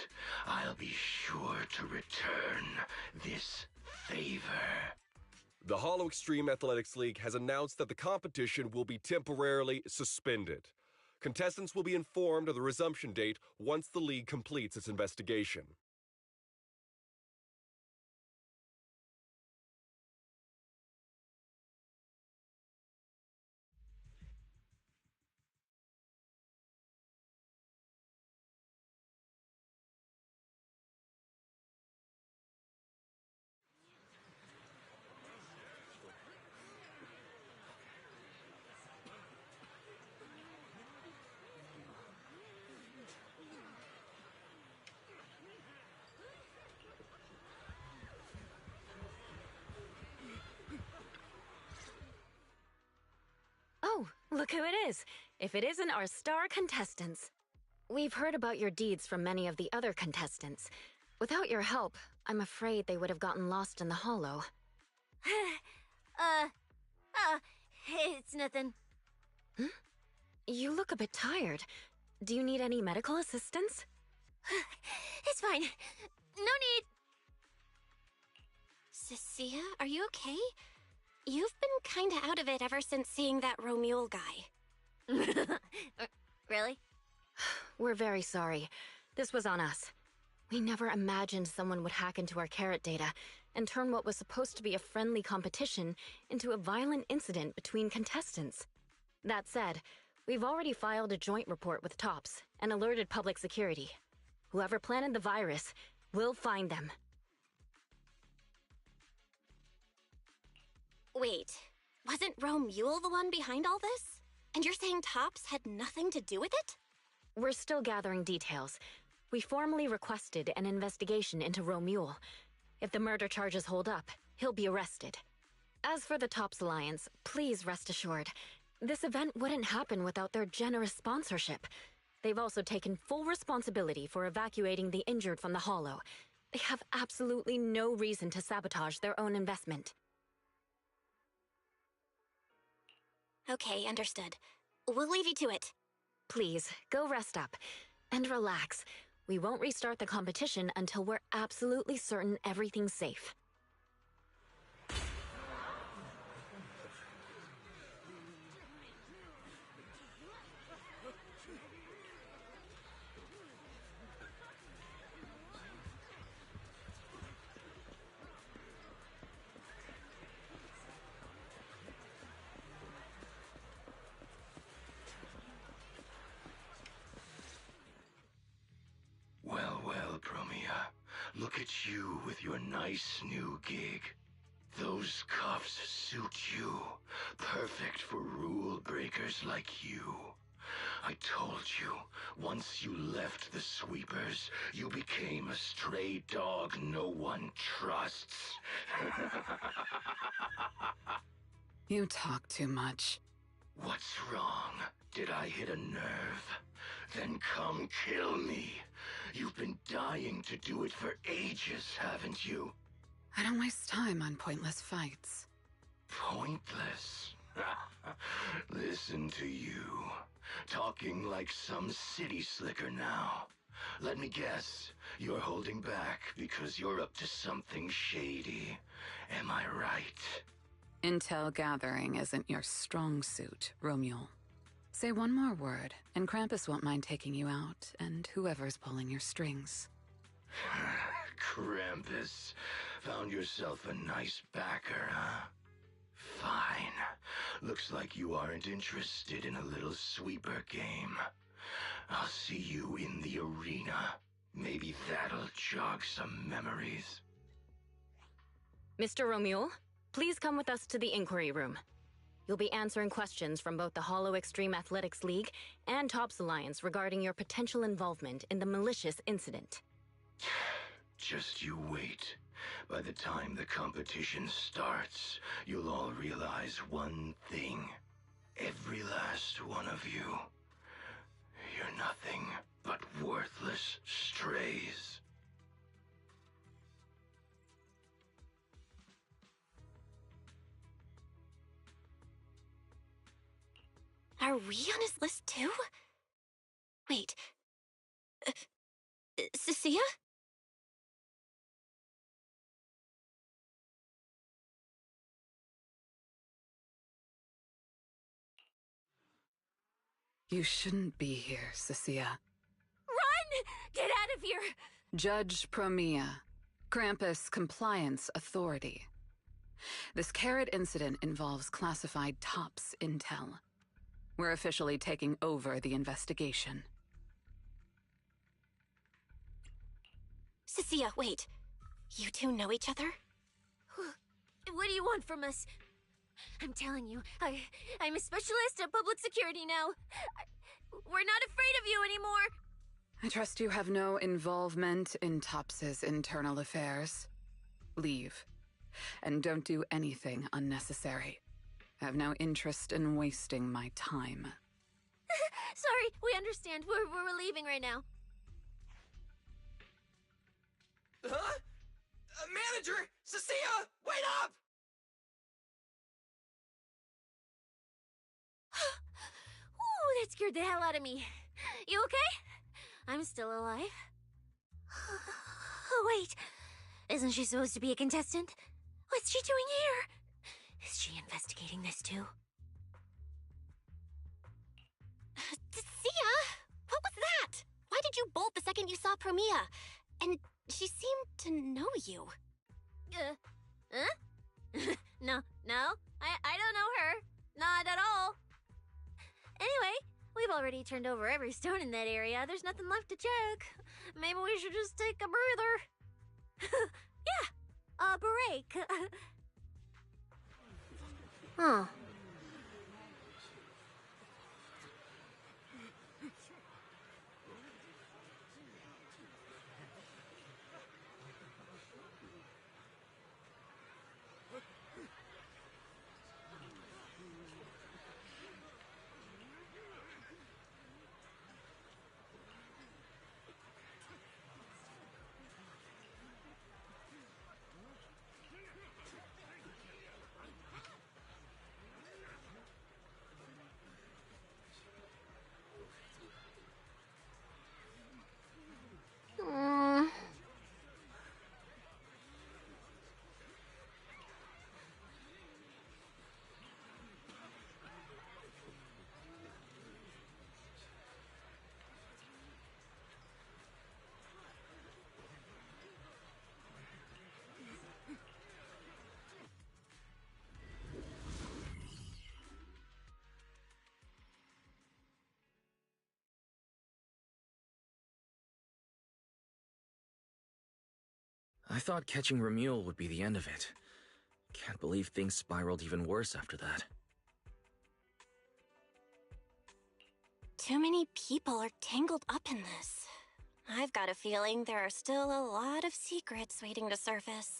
I'll be sure to return this favor. The Hollow Extreme Athletics League has announced that the competition will be temporarily suspended. Contestants will be informed of the resumption date once the league completes its investigation. Oh, look who it is. If it isn't our star contestants. We've heard about your deeds from many of the other contestants. Without your help, I'm afraid they would have gotten lost in the hollow. It's nothing. You look a bit tired. Do you need any medical assistance? It's fine. No need. Cecilia, are you okay? You've been kinda out of it ever since seeing that Romule guy. Really? We're very sorry. This was on us. We never imagined someone would hack into our carrot data and turn what was supposed to be a friendly competition into a violent incident between contestants. That said, we've already filed a joint report with TOPS and alerted public security. Whoever planted the virus, we'll find them. Wait, wasn't Romule the one behind all this? And you're saying TOPS had nothing to do with it? We're still gathering details. We formally requested an investigation into Romule. If the murder charges hold up, he'll be arrested. As for the TOPS Alliance, please rest assured, this event wouldn't happen without their generous sponsorship. They've also taken full responsibility for evacuating the injured from the Hollow. They have absolutely no reason to sabotage their own investment. Okay, understood. We'll leave you to it. Please, go rest up. And relax. We won't restart the competition until we're absolutely certain everything's safe. Well, Promia. Look at you with your nice new gig. Those cuffs suit you. Perfect for rule breakers like you. I told you, once you left the sweepers, you became a stray dog no one trusts. You talk too much. What's wrong? Did I hit a nerve? Then come kill me. You've been dying to do it for ages, haven't you? I don't waste time on pointless fights. Pointless? Listen to you. Talking like some city slicker now. Let me guess, you're holding back because you're up to something shady. Am I right? Intel gathering isn't your strong suit, Romule. Say one more word, and Krampus won't mind taking you out, and whoever's pulling your strings. Krampus. Found yourself a nice backer, huh? Fine. Looks like you aren't interested in a little sweeper game. I'll see you in the arena. Maybe that'll jog some memories. Mr. Romule, please come with us to the inquiry room. You'll be answering questions from both the Hollow Extreme Athletics League and TOPS Alliance regarding your potential involvement in the malicious incident. Just you wait. By the time the competition starts, you'll all realize one thing. Every last one of you. You're nothing but worthless strays. Are we on his list too? Wait. Cecilia? You shouldn't be here, Cecilia. Run! Get out of here! Judge Promia, Krampus Compliance Authority. This carrot incident involves classified TOPS intel. We're officially taking over the investigation. Cecilia, wait. You two know each other? What do you want from us? I'm telling you, I'm a specialist at public security now. We're not afraid of you anymore. I trust you have no involvement in TOPS's internal affairs. Leave. And don't do anything unnecessary. I have no interest in wasting my time. Sorry, we understand. We're leaving right now. Huh? Manager! Cecilia! Wait up! Ooh, that scared the hell out of me. You okay? I'm still alive. Oh, wait. Isn't she supposed to be a contestant? What's she doing here? Is she investigating this too? Sia! What was that? Why did you bolt the second you saw Promia? And she seemed to know you. Huh? No, I don't know her. Not at all. Anyway, we've already turned over every stone in that area. There's nothing left to check. Maybe we should just take a breather. Yeah, a break. Huh. I thought catching Remuel would be the end of it. Can't believe things spiraled even worse after that. Too many people are tangled up in this. I've got a feeling there are still a lot of secrets waiting to surface.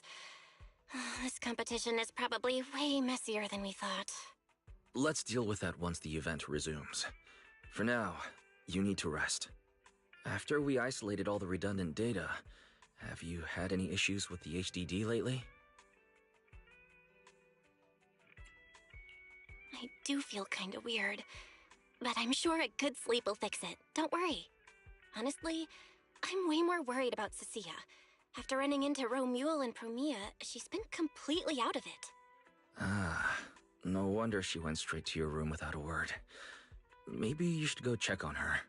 This competition is probably way messier than we thought. Let's deal with that once the event resumes. For now, you need to rest. After we isolated all the redundant data, have you had any issues with the HDD lately? I do feel kinda weird, but I'm sure a good sleep will fix it. Don't worry. Honestly, I'm way more worried about Cecilia. After running into Romuel and Promia, she's been completely out of it. Ah, no wonder she went straight to your room without a word. Maybe you should go check on her.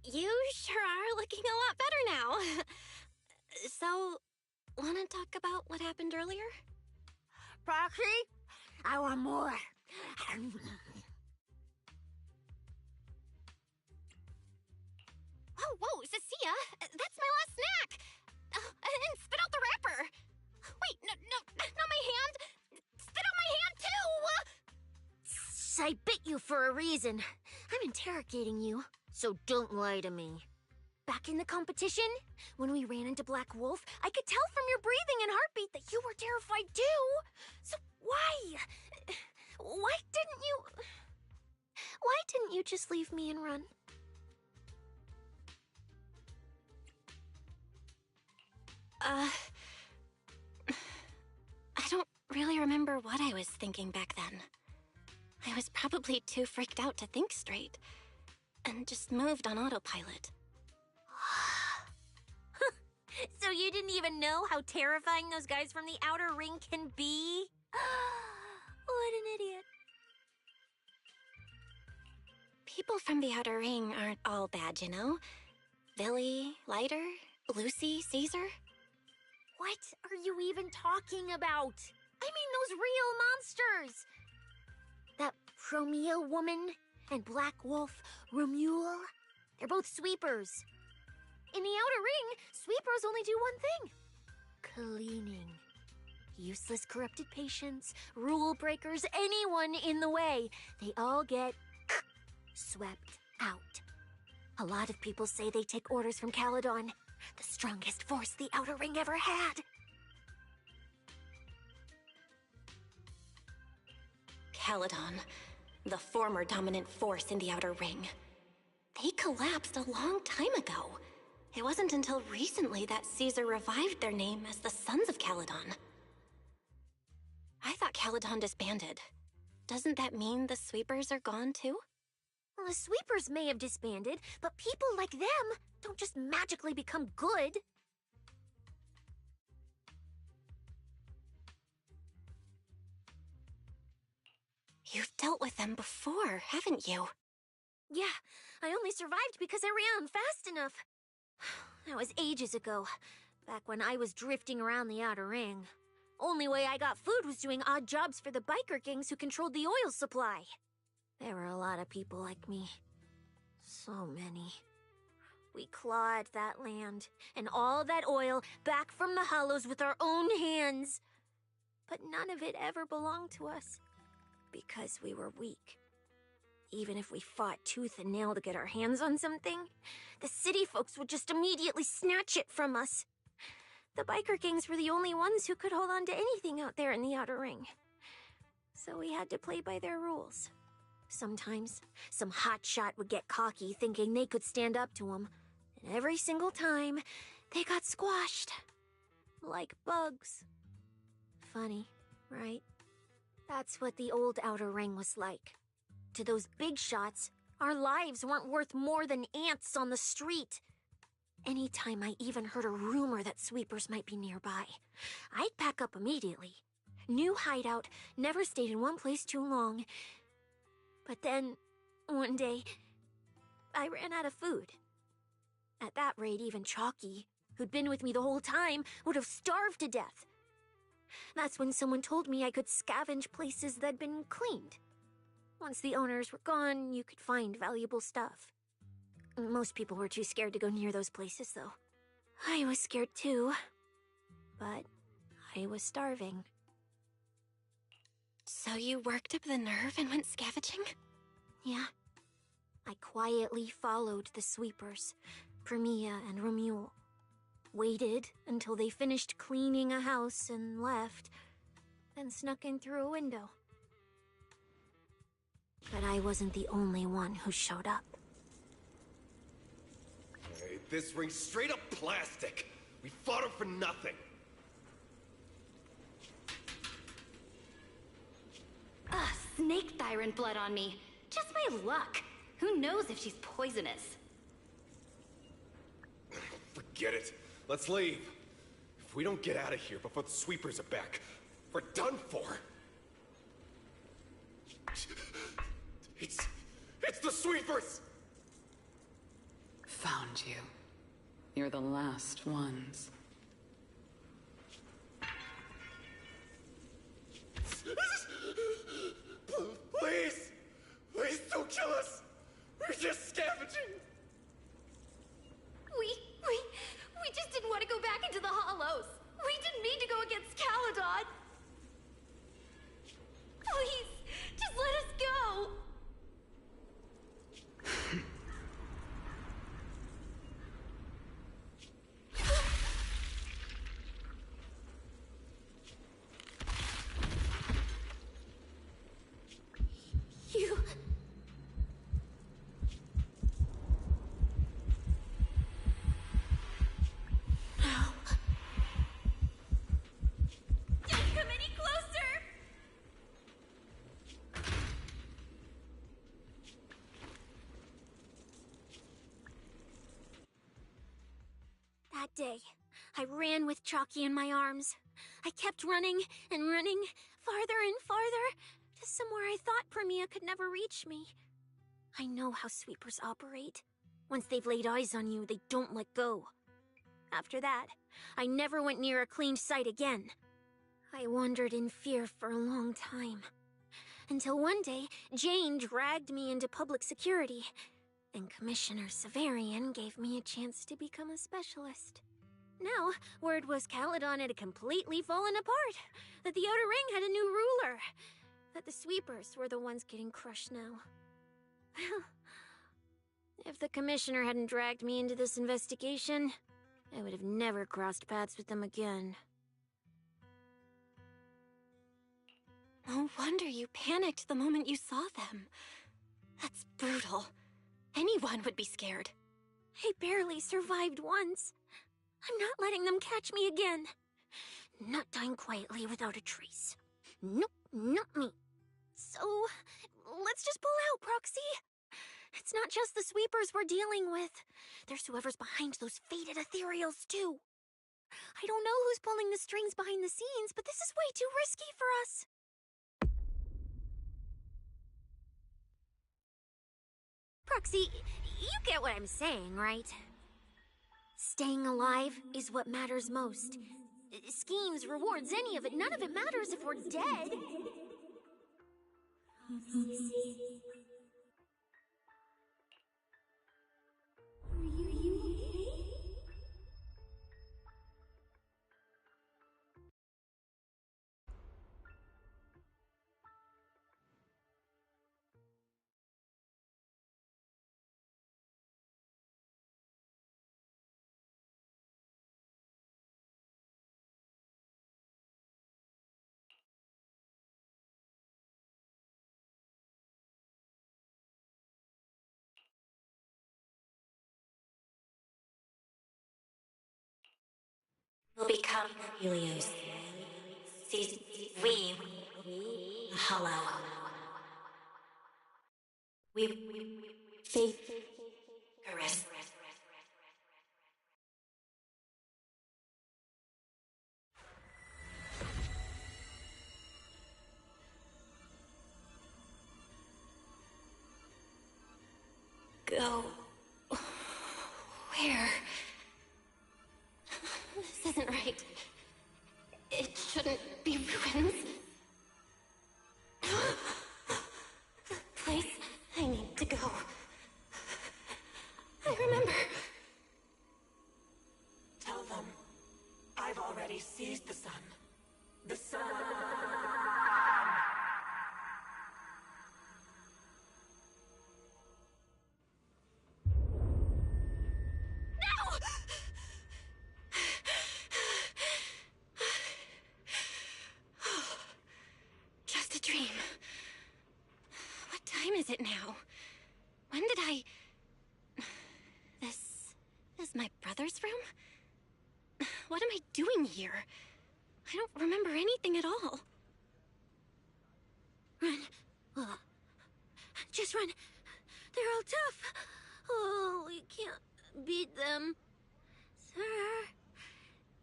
You sure are looking a lot better now. So, wanna talk about what happened earlier? Proxy, I want more. Whoa, Cecilia, that's my last snack. And spit out the wrapper. Wait, no, not my hand. Spit out my hand too. I bit you for a reason. I'm interrogating you, so don't lie to me. Back in the competition, when we ran into Black Wolf, I could tell from your breathing and heartbeat that you were terrified too. So why? Why didn't you just leave me and run? I don't really remember what I was thinking back then. I was probably too freaked out to think straight, and just moved on autopilot. So you didn't even know how terrifying those guys from the Outer Ring can be? What an idiot. People from the Outer Ring aren't all bad, you know? Billy, Leiter, Lucy, Caesar. What are you even talking about? I mean those real monsters! That Promia woman and Black Wolf Romuel, they're both sweepers. In the Outer Ring, sweepers only do one thing. Cleaning. Useless corrupted patients, rule breakers, anyone in the way. They all get swept out. A lot of people say they take orders from Caledon, the strongest force the Outer Ring ever had. Caledon, the former dominant force in the Outer Ring. They collapsed a long time ago. It wasn't until recently that Caesar revived their name as the Sons of Caledon. I thought Caledon disbanded. Doesn't that mean the sweepers are gone too? Well, the sweepers may have disbanded, but people like them don't just magically become good. You've dealt with them before, haven't you? Yeah, I only survived because I ran fast enough. That was ages ago, back when I was drifting around the Outer Ring. Only way I got food was doing odd jobs for the biker gangs who controlled the oil supply. There were a lot of people like me. So many. We clawed that land and all that oil back from the hollows with our own hands. But none of it ever belonged to us, because we were weak. Even if we fought tooth and nail to get our hands on something, the city folks would just immediately snatch it from us. The biker gangs were the only ones who could hold on to anything out there in the Outer Ring. So we had to play by their rules. Sometimes, some hotshot would get cocky thinking they could stand up to them, and every single time, they got squashed. Like bugs. Funny, right? That's what the old Outer Ring was like. To those big shots, our lives weren't worth more than ants on the street. Anytime I even heard a rumor that sweepers might be nearby, I'd pack up immediately. New hideout, never stayed in one place too long. But then, one day, I ran out of food. At that rate, even Chalky, who'd been with me the whole time, would have starved to death. That's when someone told me I could scavenge places that'd been cleaned. Once the owners were gone, you could find valuable stuff. Most people were too scared to go near those places, though. I was scared too. But I was starving. So you worked up the nerve and went scavenging? Yeah. I quietly followed the sweepers, Premia and Romuel. Waited until they finished cleaning a house and left, then snuck in through a window. But I wasn't the only one who showed up. Hey, this ring's straight up plastic. We fought her for nothing. Snake thyron blood on me. Just my luck. Who knows if she's poisonous? Forget it. Let's leave. If we don't get out of here before the sweepers are back, we're done for. It's the sweepers! Found you. You're the last ones. Please! Please don't kill us! We're just scavenging! We just didn't want to go back into the hollows. We didn't mean to go against Caledon. Please, just let us go. You... No. that day. I ran with Chalky in my arms. I kept running and running, farther and farther, to somewhere I thought Premia could never reach me. I know how sweepers operate. Once they've laid eyes on you, they don't let go. After that, I never went near a cleaned site again. I wandered in fear for a long time. Until one day, Jane dragged me into public security, and Commissioner Severian gave me a chance to become a specialist. Now, word was Caledon had completely fallen apart, that the Outer Ring had a new ruler, that the sweepers were the ones getting crushed now. Well, if the Commissioner hadn't dragged me into this investigation, I would have never crossed paths with them again. No wonder you panicked the moment you saw them. That's brutal. Anyone would be scared. I barely survived once. I'm not letting them catch me again. Not dying quietly without a trace. Nope, not me. So, let's just pull out, Proxy. It's not just the sweepers we're dealing with. There's whoever's behind those faded ethereals, too. I don't know who's pulling the strings behind the scenes, but this is way too risky for us. Proxy, you get what I'm saying, right? Staying alive is what matters most. Schemes, rewards, any of it, none of it matters if we're dead. Will become Helios. We, Hollow. We, Faith, Caress. Go. Where? This isn't right. It shouldn't be ruins. The place I need to go. I remember. Tell them I've already seized the sun. The sun! Just a dream. What time is it now? When did I... This is my brother's room? What am I doing here? I don't remember anything at all. Run. Just run. They're all tough. Oh, we can't beat them. Sir,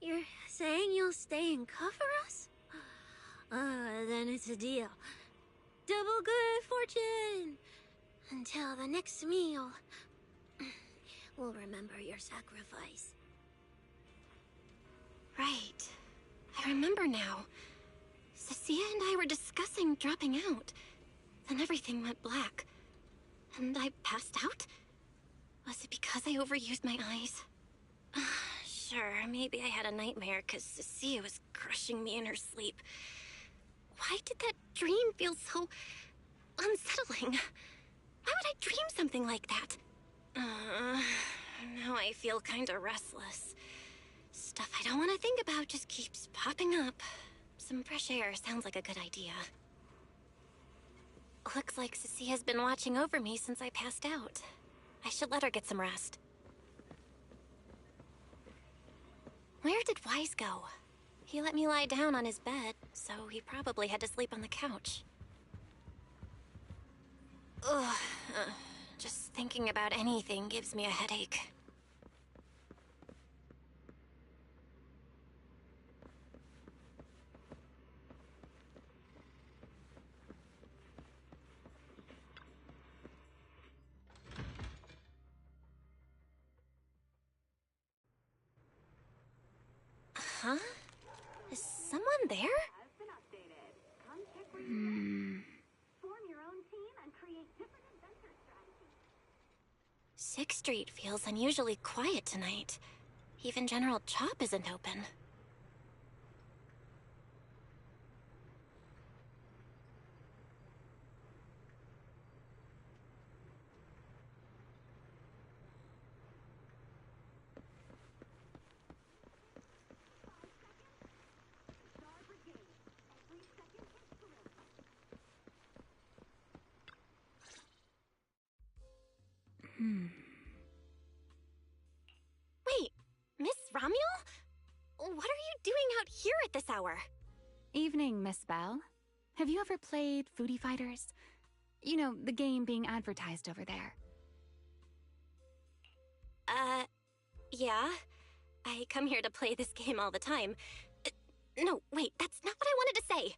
you're saying you'll stay and cover us? Then it's a deal. Double good fortune. Until the next meal. We'll remember your sacrifice. Right. I remember now. Cecilia and I were discussing dropping out. Then everything went black. And I passed out? Was it because I overused my eyes? Sure, maybe I had a nightmare because Cecilia was crushing me in her sleep. Why did that dream feel so unsettling? Why would I dream something like that? Now I feel kinda restless. Stuff I don't want to think about just keeps popping up. Some fresh air sounds like a good idea. Looks like Cecilia's been watching over me since I passed out. I should let her get some rest. Where did Wise go? He let me lie down on his bed, so he probably had to sleep on the couch. Ugh. Just thinking about anything gives me a headache. Huh? Is someone there? Sixth Street feels unusually quiet tonight. Even General Chop isn't open. Wait, Miss Romuel? What are you doing out here at this hour? Evening, Miss Bell. Have you ever played Foodie Fighters? You know, the game being advertised over there. Yeah. I come here to play this game all the time. No, wait, that's not what I wanted to say.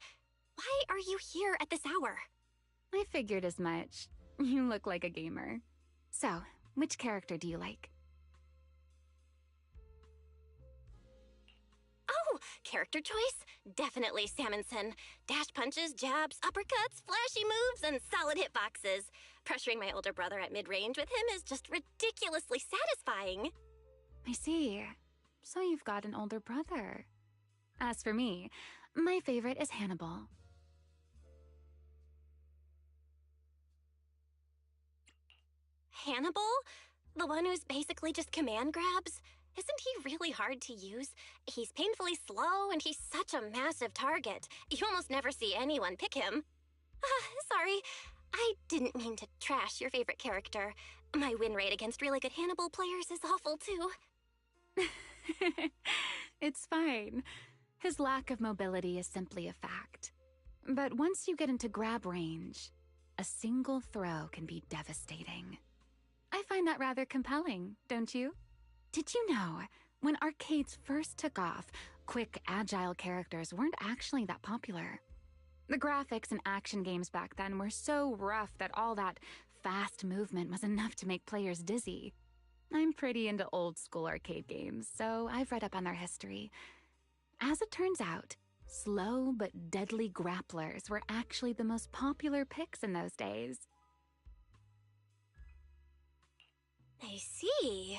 Why are you here at this hour? I figured as much. You look like a gamer. So, which character do you like? Oh, character choice? Definitely Salmonson. Dash punches, jabs, uppercuts, flashy moves, and solid hitboxes. Pressuring my older brother at mid-range with him is just ridiculously satisfying. I see. So you've got an older brother. As for me, my favorite is Hannibal. Hannibal? The one who's basically just command grabs? Isn't he really hard to use? He's painfully slow, and he's such a massive target. You almost never see anyone pick him. Sorry. I didn't mean to trash your favorite character. My win rate against really good Hannibal players is awful, too. It's fine. His lack of mobility is simply a fact. But once you get into grab range, a single throw can be devastating. I find that rather compelling, don't you? Did you know, when arcades first took off, quick, agile characters weren't actually that popular? The graphics in action games back then were so rough that all that fast movement was enough to make players dizzy. I'm pretty into old-school arcade games, so I've read up on their history. As it turns out, slow but deadly grapplers were actually the most popular picks in those days. I see.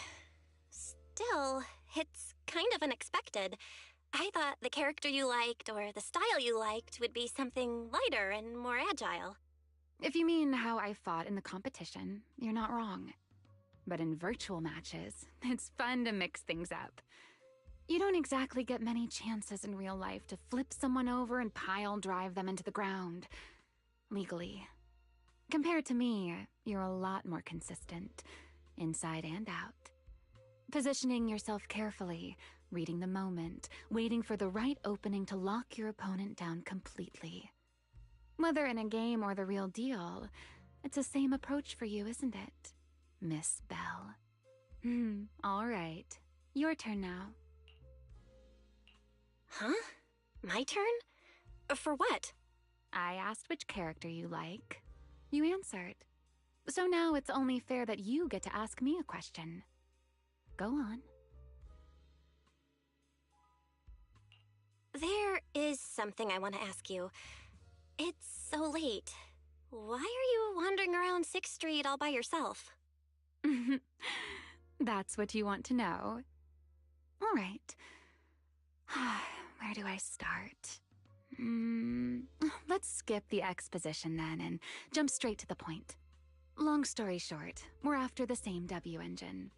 Still, it's kind of unexpected. I thought the character you liked or the style you liked would be something lighter and more agile. If you mean how I fought in the competition, you're not wrong. But in virtual matches, it's fun to mix things up. You don't exactly get many chances in real life to flip someone over and pile drive them into the ground. Legally. Compared to me, you're a lot more consistent, inside and out. Positioning yourself carefully, reading the moment, waiting for the right opening to lock your opponent down completely. Whether in a game or the real deal, it's the same approach for you, isn't it, Miss Bell? All right. Your turn now. Huh? My turn? For what? I asked which character you like. You answered. So now it's only fair that you get to ask me a question. Go on. There is something I want to ask you. It's so late. Why are you wandering around 6th Street all by yourself? That's what you want to know. All right. Where do I start? Let's skip the exposition then and jump straight to the point. Long story short, we're after the same W engine.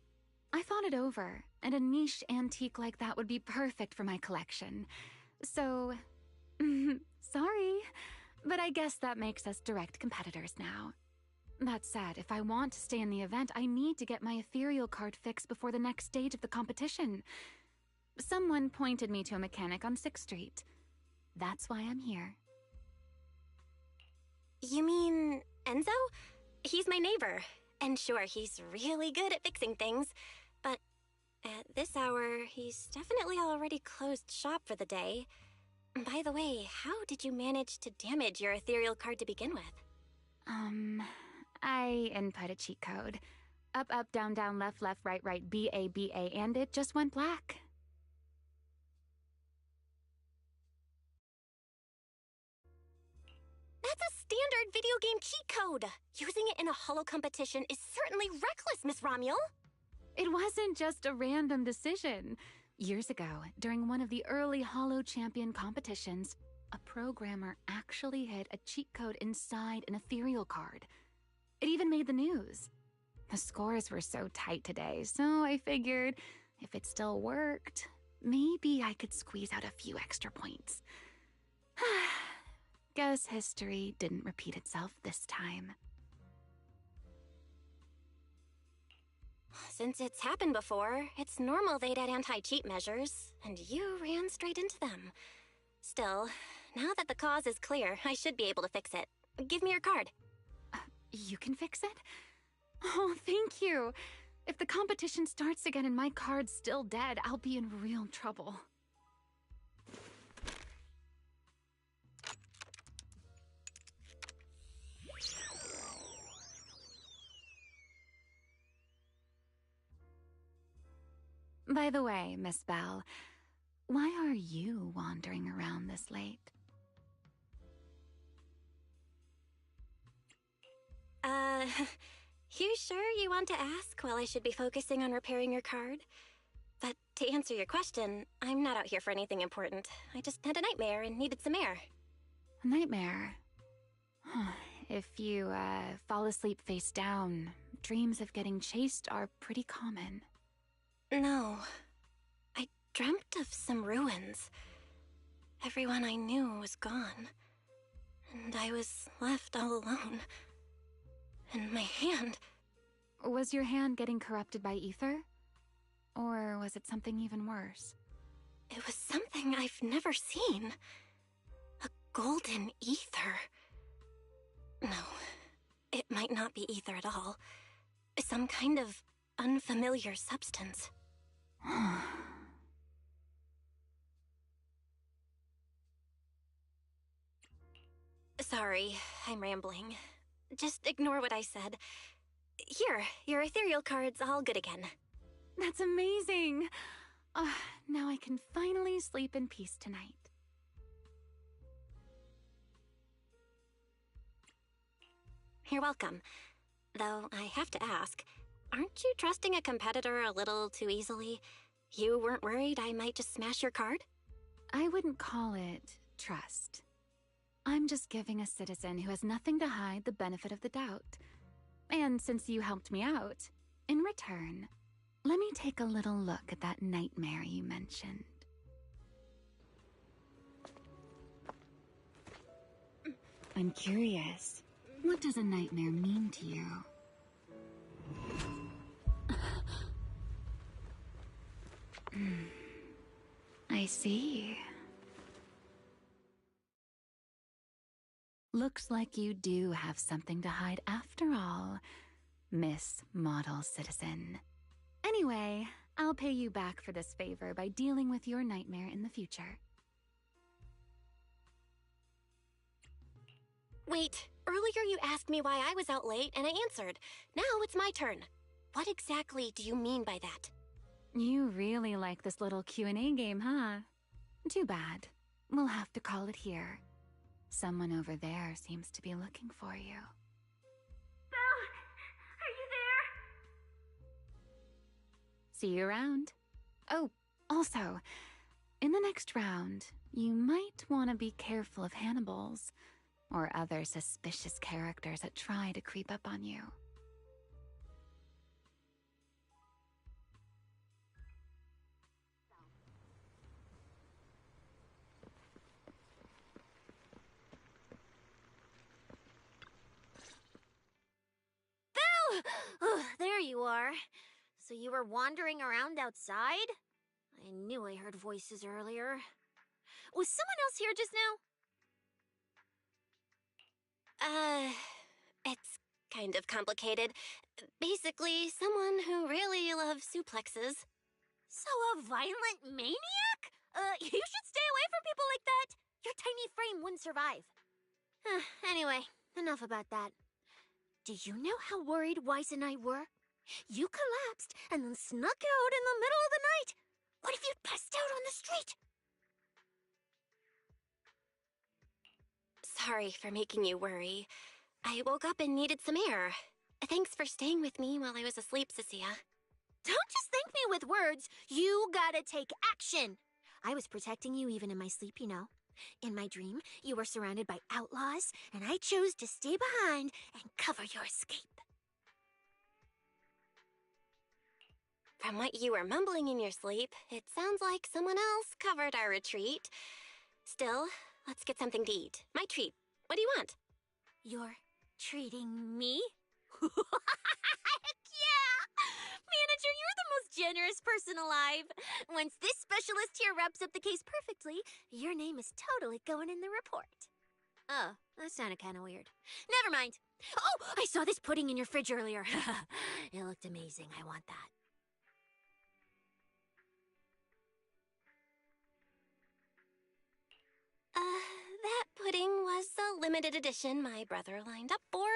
I thought it over, and a niche antique like that would be perfect for my collection. So, sorry, but I guess that makes us direct competitors now. That said, if I want to stay in the event, I need to get my ethereal card fixed before the next stage of the competition. Someone pointed me to a mechanic on 6th Street. That's why I'm here. You mean Enzo? He's my neighbor. And sure, he's really good at fixing things. But at this hour, he's definitely already closed shop for the day. By the way, how did you manage to damage your ethereal card to begin with? I input a cheat code. Up, up, down, down, left, left, right, right, B, A, and it just went black. standard video game cheat code. Using it in a holo competition is certainly reckless, Miss Romuel. It wasn't just a random decision. Years ago, during one of the early holo champion competitions, a programmer actually hid a cheat code inside an ethereal card. It even made the news. The scores were so tight today, so I figured if it still worked, maybe I could squeeze out a few extra points. Guess history didn't repeat itself this time. Since it's happened before, it's normal they'd add anti-cheat measures, and you ran straight into them. Still, now that the cause is clear, I should be able to fix it. Give me your card. You can fix it? Oh, thank you. If the competition starts again and my card's still dead, I'll be in real trouble. By the way, Miss Bell, why are you wandering around this late? You sure you want to ask while I should be focusing on repairing your card? But to answer your question, I'm not out here for anything important. I just had a nightmare and needed some air. A nightmare? If you, fall asleep face down, dreams of getting chased are pretty common. No. I dreamt of some ruins. Everyone I knew was gone. And I was left all alone. And my hand... Was your hand getting corrupted by ether? Or was it something even worse? It was something I've never seen. A golden ether. No, it might not be ether at all. Some kind of unfamiliar substance. Sorry, I'm rambling. Just ignore what I said. Here, your ethereal card's all good again. That's amazing! Now I can finally sleep in peace tonight. You're welcome. Though I have to ask, aren't you trusting a competitor a little too easily? You weren't worried I might just smash your card? I wouldn't call it trust. I'm just giving a citizen who has nothing to hide the benefit of the doubt. And since you helped me out, in return, let me take a little look at that nightmare you mentioned. I'm curious. What does a nightmare mean to you? I see. Looks like you do have something to hide after all, Miss Model Citizen. Anyway, I'll pay you back for this favor by dealing with your nightmare in the future. Wait, earlier you asked me why I was out late and I answered. Now it's my turn. What exactly do you mean by that? You really like this little Q&A game, huh? Too bad. We'll have to call it here. Someone over there seems to be looking for you. Belle, are you there? See you around. Oh, also, in the next round, you might want to be careful of Hannibals or other suspicious characters that try to creep up on you. There you are. So you were wandering around outside? I knew I heard voices earlier. Was someone else here just now? It's kind of complicated. Basically, someone who really loves suplexes. So a violent maniac? You should stay away from people like that. Your tiny frame wouldn't survive. Anyway, enough about that. Do you know how worried Weiss and I were? You collapsed and then snuck out in the middle of the night. What if you'd passed out on the street? Sorry for making you worry. I woke up and needed some air. Thanks for staying with me while I was asleep, Cecilia. Don't just thank me with words. You gotta take action. I was protecting you even in my sleep, you know. In my dream, you were surrounded by outlaws, and I chose to stay behind and cover your escape. From what you were mumbling in your sleep, it sounds like someone else covered our retreat. Still, let's get something to eat. My treat. What do you want? You're treating me? Heck yeah! Manager, you're the most generous person alive. Once this specialist here wraps up the case perfectly, your name is totally going in the report. Oh, that sounded kind of weird. Never mind. Oh, I saw this pudding in your fridge earlier. It looked amazing. I want that. That pudding was a limited edition my brother lined up for.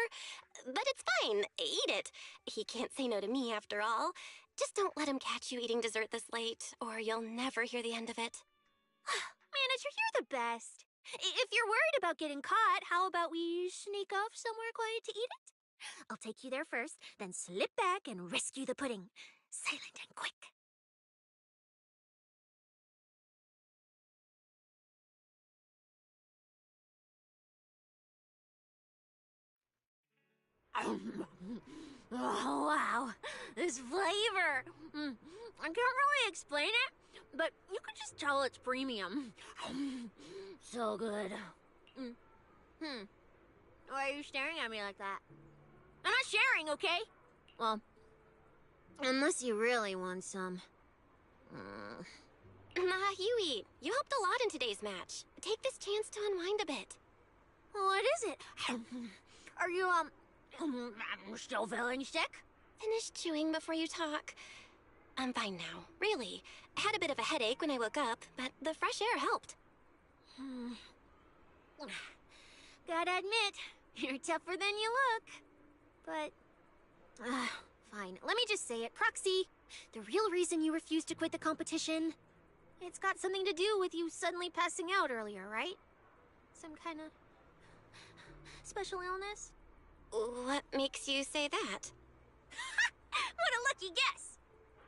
But it's fine. Eat it. He can't say no to me after all. Just don't let him catch you eating dessert this late, or you'll never hear the end of it. Manager, you're the best. If you're worried about getting caught, how about we sneak off somewhere quiet to eat it? I'll take you there first, then slip back and rescue the pudding. Silent and quick. Oh, wow. This flavor. I can't really explain it, but you can just tell it's premium. So good. Why are you staring at me like that? I'm not sharing, okay? Well, unless you really want some. Nah, you eat. You helped a lot in today's match. Take this chance to unwind a bit. What is it? Are you, still feeling sick? Finish chewing before you talk. I'm fine now, really. I had a bit of a headache when I woke up, but the fresh air helped. Gotta admit, you're tougher than you look. But, fine. Let me just say it. Proxy, the real reason you refused to quit the competition, it's got something to do with you suddenly passing out earlier, right? Some kind of special illness? What makes you say that? What a lucky guess!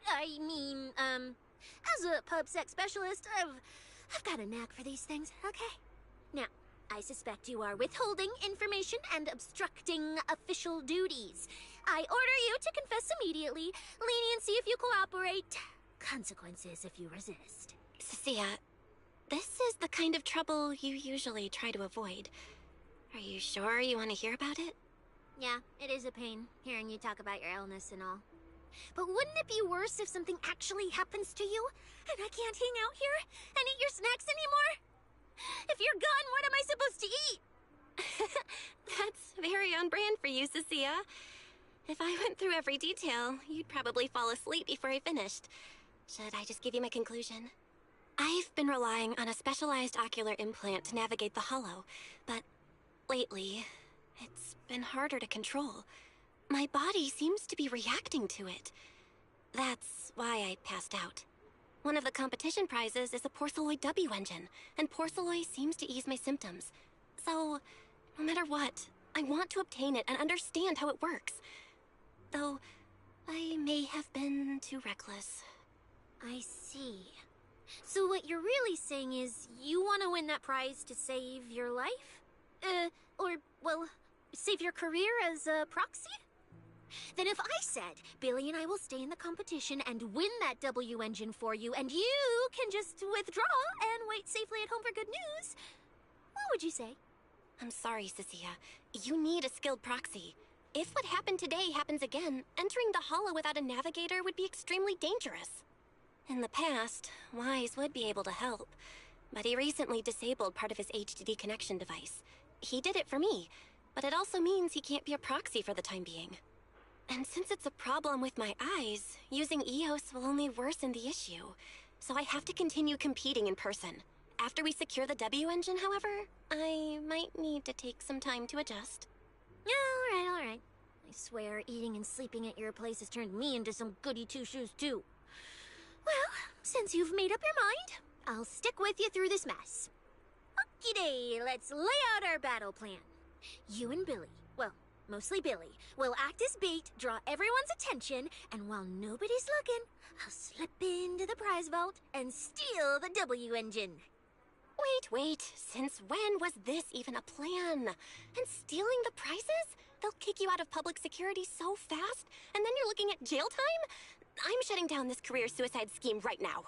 I mean, as a pub sex specialist, I've got a knack for these things, okay? Now, I suspect you are withholding information and obstructing official duties. I order you to confess immediately, leniency if you cooperate, consequences if you resist. Cecilia, this is the kind of trouble you usually try to avoid. Are you sure you want to hear about it? Yeah, it is a pain, hearing you talk about your illness and all. But wouldn't it be worse if something actually happens to you, and I can't hang out here and eat your snacks anymore? If you're gone, what am I supposed to eat? That's very on brand for you, Cecilia. If I went through every detail, you'd probably fall asleep before I finished. Should I just give you my conclusion? I've been relying on a specialized ocular implant to navigate the hollow, but lately, it's been harder to control. My body seems to be reacting to it. That's why I passed out. One of the competition prizes is a Porceloid W engine, and Porceloid seems to ease my symptoms. So, no matter what, I want to obtain it and understand how it works. Though, I may have been too reckless. I see. So what you're really saying is you want to win that prize to save your life? Save your career as a proxy? Then if I said, Billy and I will stay in the competition and win that W engine for you, and you can just withdraw and wait safely at home for good news, what would you say? I'm sorry, Cecilia. You need a skilled proxy. If what happened today happens again, entering the hollow without a navigator would be extremely dangerous. In the past, Wise would be able to help, but he recently disabled part of his HDD connection device. He did it for me, but it also means he can't be a proxy for the time being. And since it's a problem with my eyes, using EOS will only worsen the issue. So I have to continue competing in person. After we secure the W engine, however, I might need to take some time to adjust. All right. I swear, eating and sleeping at your place has turned me into some goody two-shoes, too. Well, since you've made up your mind, I'll stick with you through this mess. Okie-day, let's lay out our battle plan. You and Billy, well, mostly Billy, will act as bait, draw everyone's attention, and while nobody's looking, I'll slip into the prize vault and steal the W engine. Wait. Since when was this even a plan? And stealing the prizes? They'll kick you out of public security so fast, and then you're looking at jail time? I'm shutting down this career suicide scheme right now.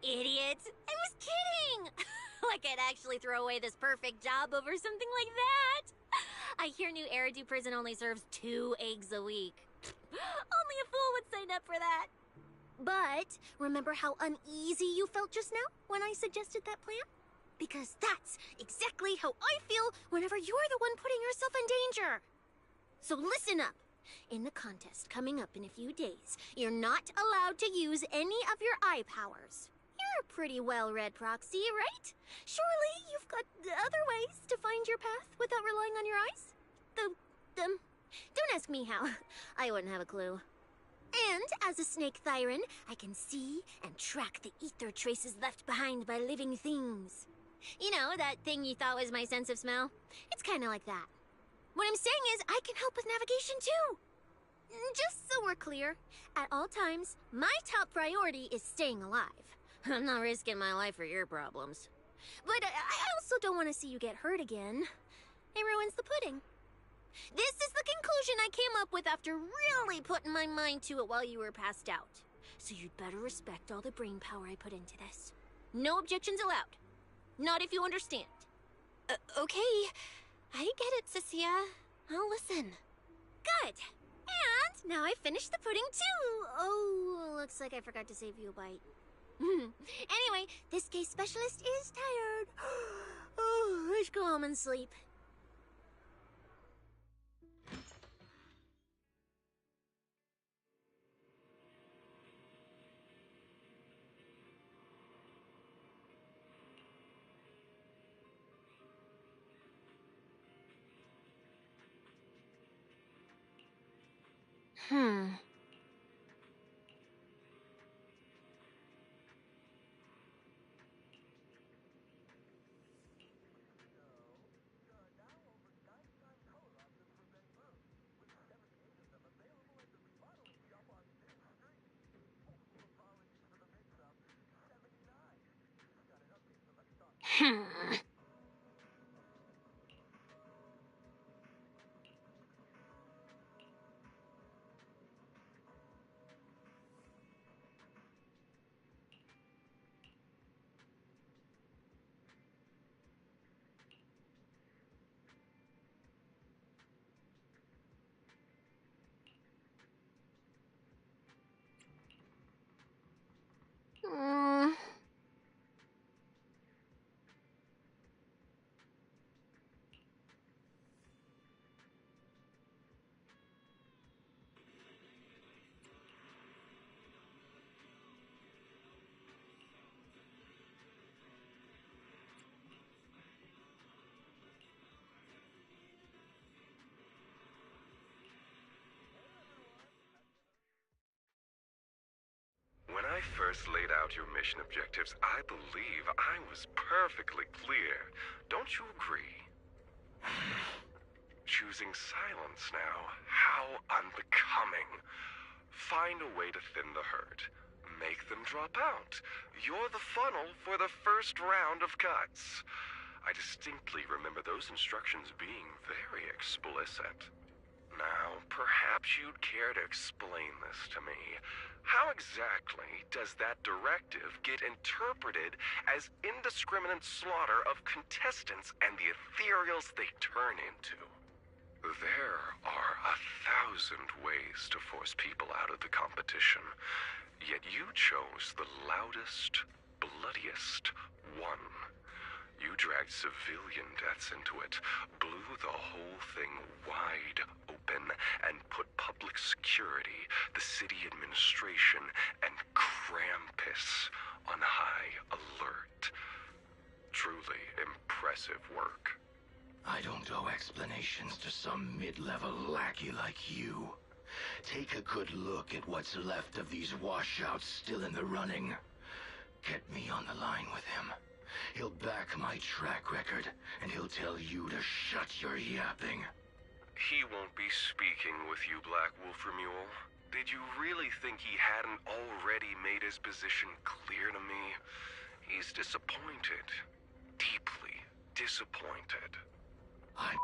Idiot! I was kidding! Like I'd actually throw away this perfect job over something like that. I hear New Eridu Prison only serves 2 eggs a week. Only a fool would sign up for that. But remember how uneasy you felt just now when I suggested that plan? Because that's exactly how I feel whenever you're the one putting yourself in danger. So listen up. In the contest coming up in a few days, you're not allowed to use any of your eye powers. You're a pretty well-read proxy, right? Surely you've got other ways to find your path without relying on your eyes? Don't ask me how. I wouldn't have a clue. And as a snake Thyran, I can see and track the ether traces left behind by living things. You know, that thing you thought was my sense of smell? It's kind of like that. What I'm saying is, I can help with navigation too. Just so we're clear, at all times, my top priority is staying alive. I'm not risking my life for your problems. But I also don't want to see you get hurt again. It ruins the pudding. This is the conclusion I came up with after really putting my mind to it while you were passed out. So you'd better respect all the brain power I put into this. No objections allowed. Not if you understand. Okay. I get it, Cecilia. I'll listen. Good. And now I finished the pudding too. Oh, looks like I forgot to save you a bite. Anyway, this case specialist is tired. Oh, let's go home and sleep. When I first laid out your mission objectives, I believe I was perfectly clear. Don't you agree? Choosing silence now. How unbecoming. Find a way to thin the herd. Make them drop out. You're the funnel for the first round of cuts. I distinctly remember those instructions being very explicit. Now, perhaps you'd care to explain this to me. How exactly does that directive get interpreted as indiscriminate slaughter of contestants and the ethereals they turn into? There are 1,000 ways to force people out of the competition, yet you chose the loudest, bloodiest one. You dragged civilian deaths into it, blew the whole thing wide open, and put public security, the city administration, and Krampus on high alert. Truly impressive work. I don't owe explanations to some mid-level lackey like you. Take a good look at what's left of these washouts still in the running. Get me on the line with him. He'll back my track record, and he'll tell you to shut your yapping. He won't be speaking with you, Black Wolf Mule. Did you really think he hadn't already made his position clear to me? He's disappointed. Deeply disappointed. I'm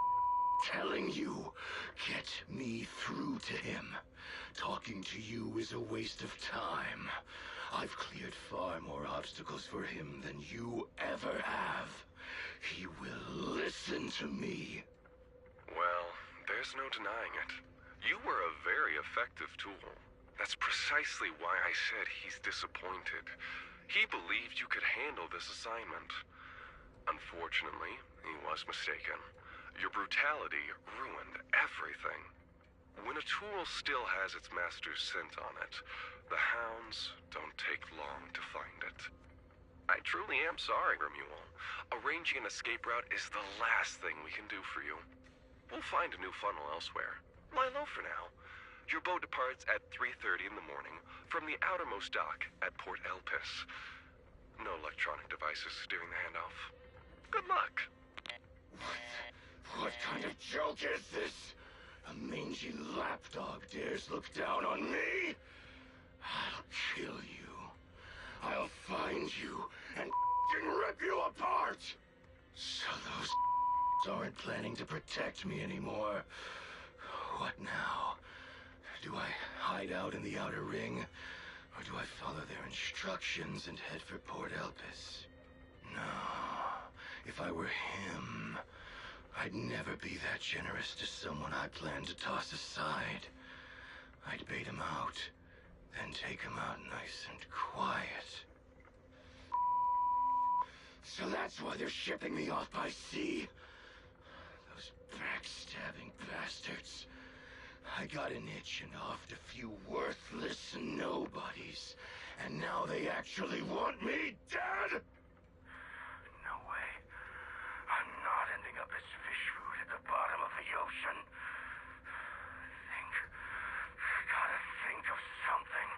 telling you, get me through to him. Talking to you is a waste of time. I've cleared far more obstacles for him than you ever have. He will listen to me. Well, there's no denying it. You were a very effective tool. That's precisely why I said he's disappointed. He believed you could handle this assignment. Unfortunately, he was mistaken. Your brutality ruined everything. When a tool still has its master's scent on it, the hounds don't take long to find it. I truly am sorry, Romuald. Arranging an escape route is the last thing we can do for you. We'll find a new funnel elsewhere. Lie low for now. Your boat departs at 3:30 in the morning from the outermost dock at Port Elpis. No electronic devices during the handoff. Good luck. What kind of joke is this? A mangy lapdog dares look down on me? I'll kill you. I'll find you and rip you apart. So those aren't planning to protect me anymore. What now? Do I hide out in the outer ring? Or do I follow their instructions and head for Port Elpis? No. If I were him, I'd never be that generous to someone I plan to toss aside. I'd bait him out, then take him out nice and quiet. So that's why they're shipping me off by sea. Those backstabbing bastards. I got an itch and offed a few worthless nobodies, and now they actually want me dead? No way. I'm not ending up as fish food at the bottom of the ocean. Gotta think of something.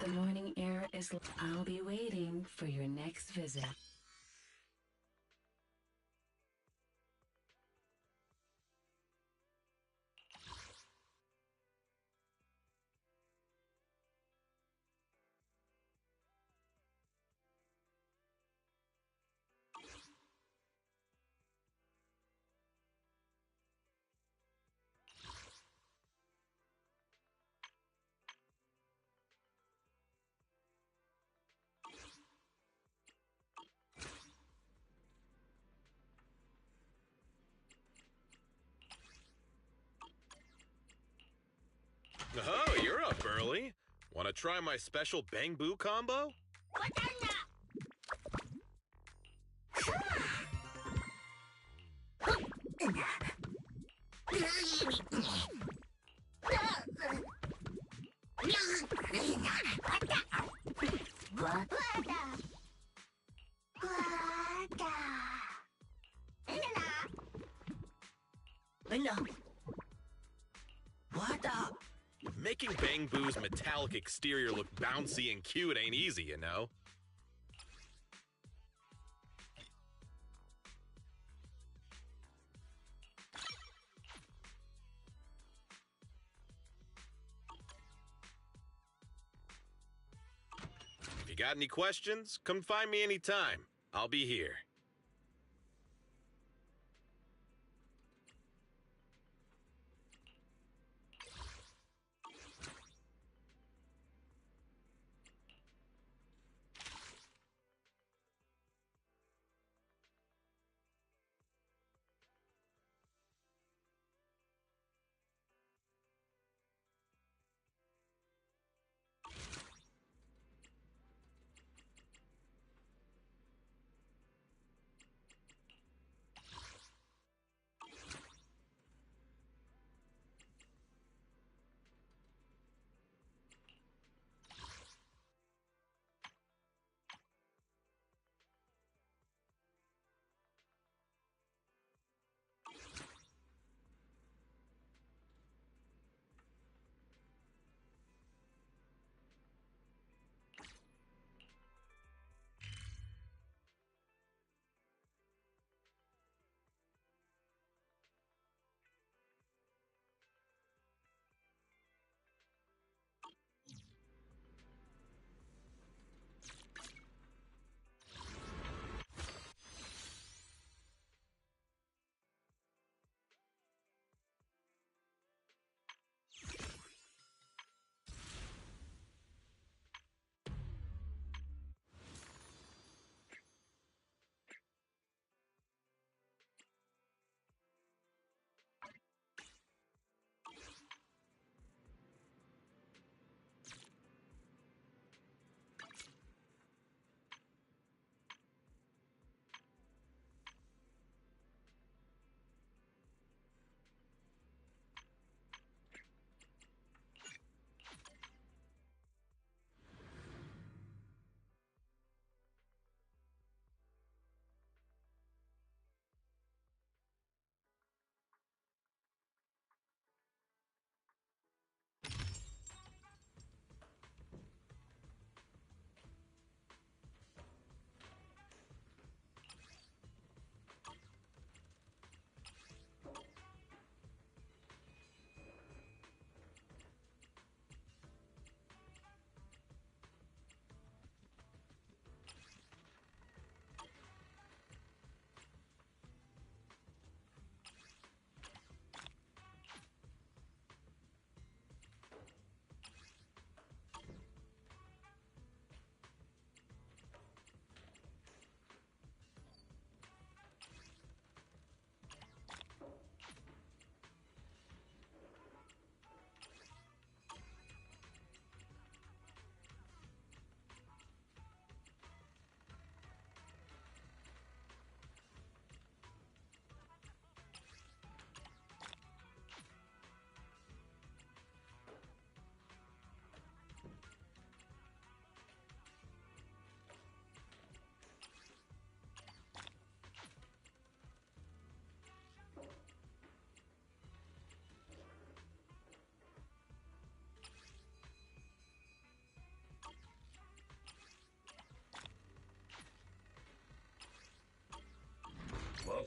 The morning air is... I'll be waiting for your next visit. Oh, you're up early. Want to try my special Bang Boo combo? Making Bang Boo's metallic exterior look bouncy and cute ain't easy, you know? If you got any questions, come find me anytime. I'll be here.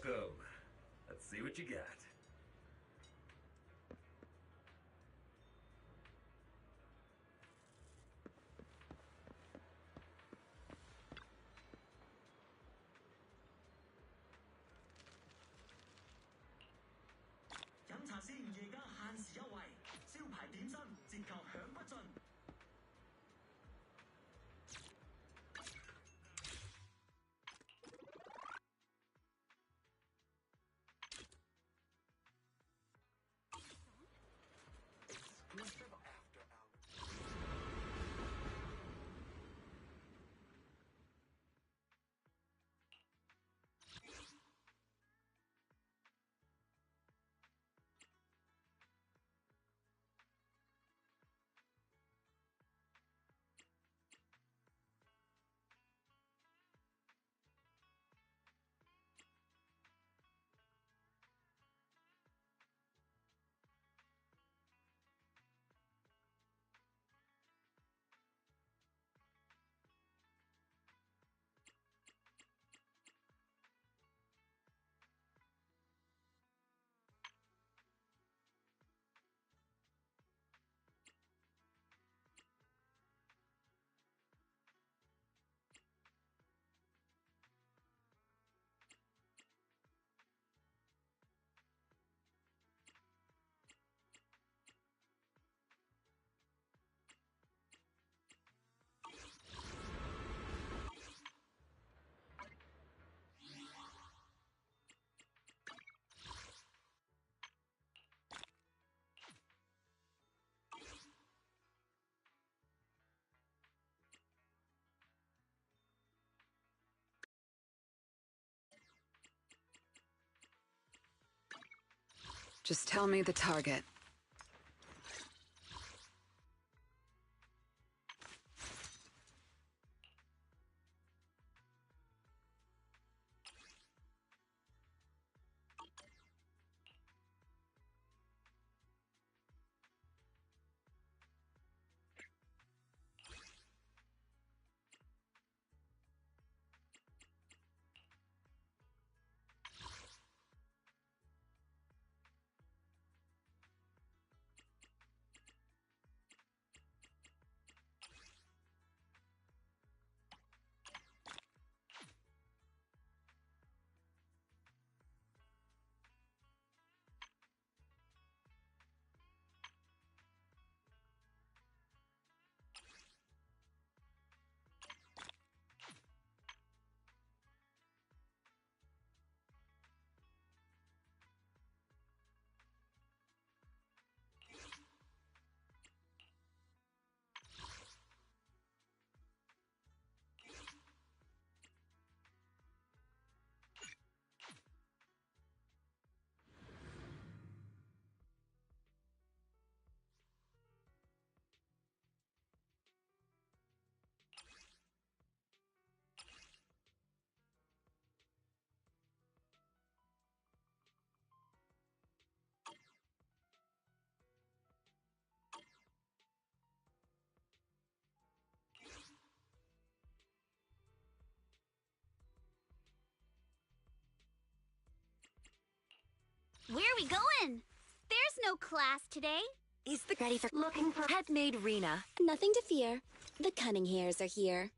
Welcome. Let's see what you got. Just tell me the target. Where are we going? There's no class today. Is the ready for Looking for head maid Rena? Nothing to fear. The cunning hairs are here.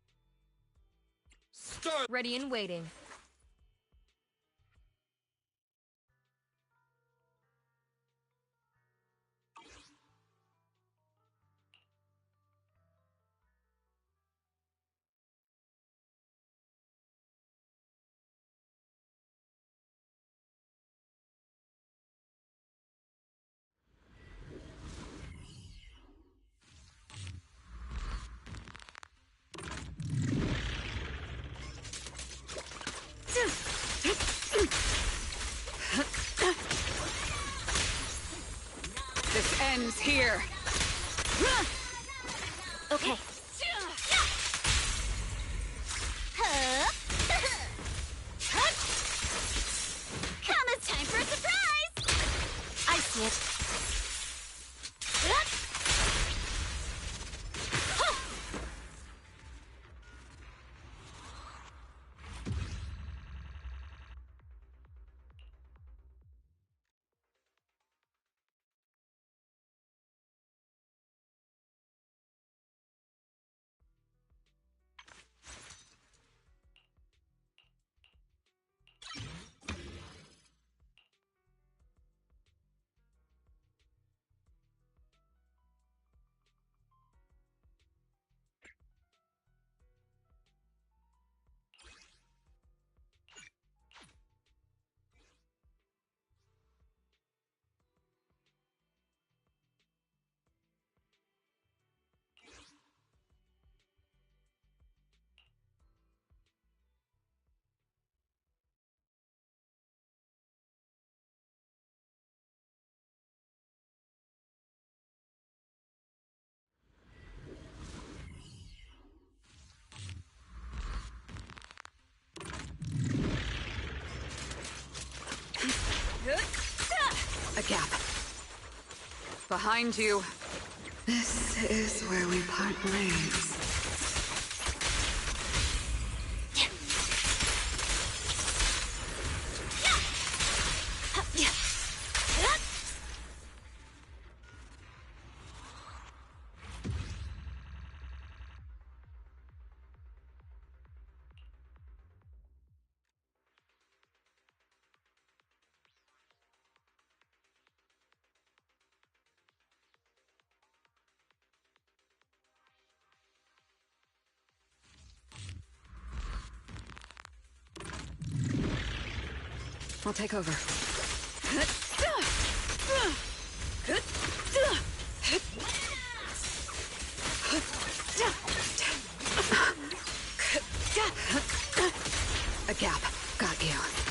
Start! Ready and waiting. This ends here. Okay. Come, it's time for a surprise! I see it. gap. Behind you. This is where we part ways. I'll take over. A gap. Got you.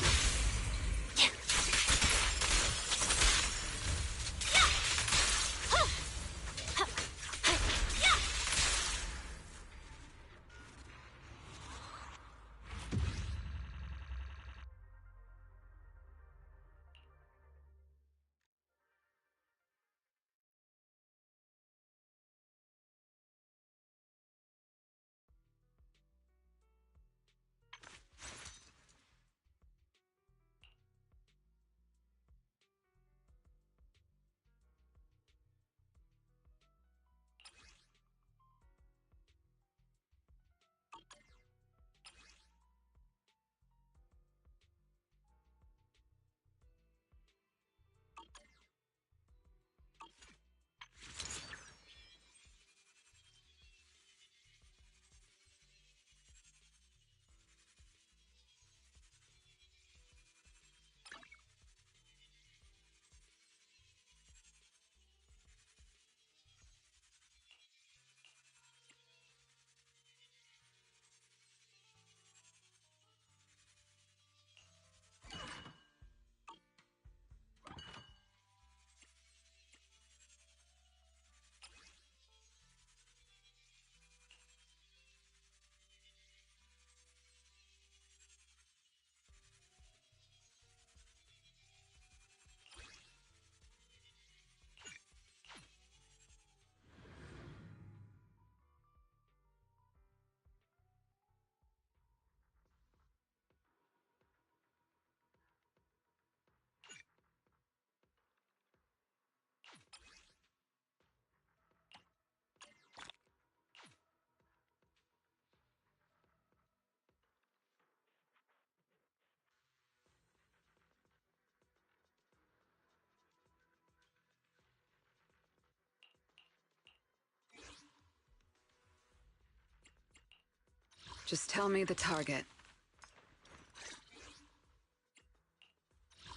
Just tell me the target.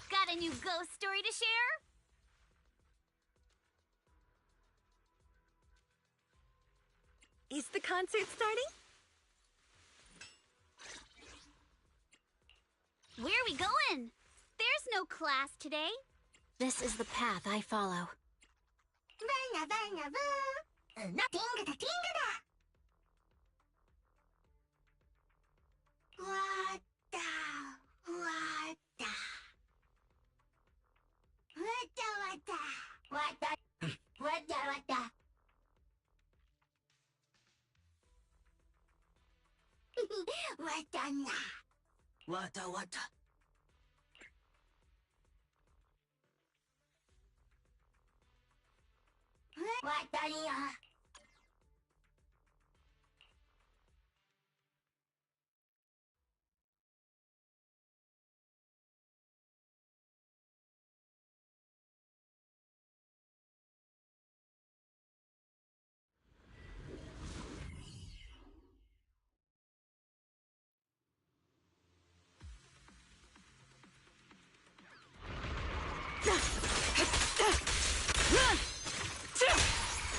Got a new ghost story to share? Is the concert starting? Where are we going? There's no class today. This is the path I follow. Wata wata.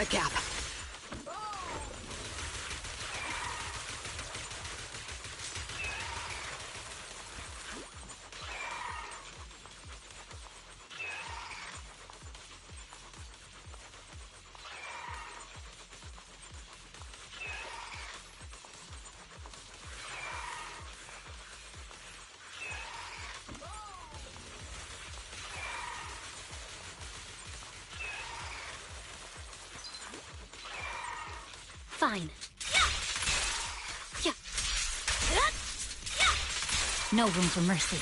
A gap. Fine. No room for mercy.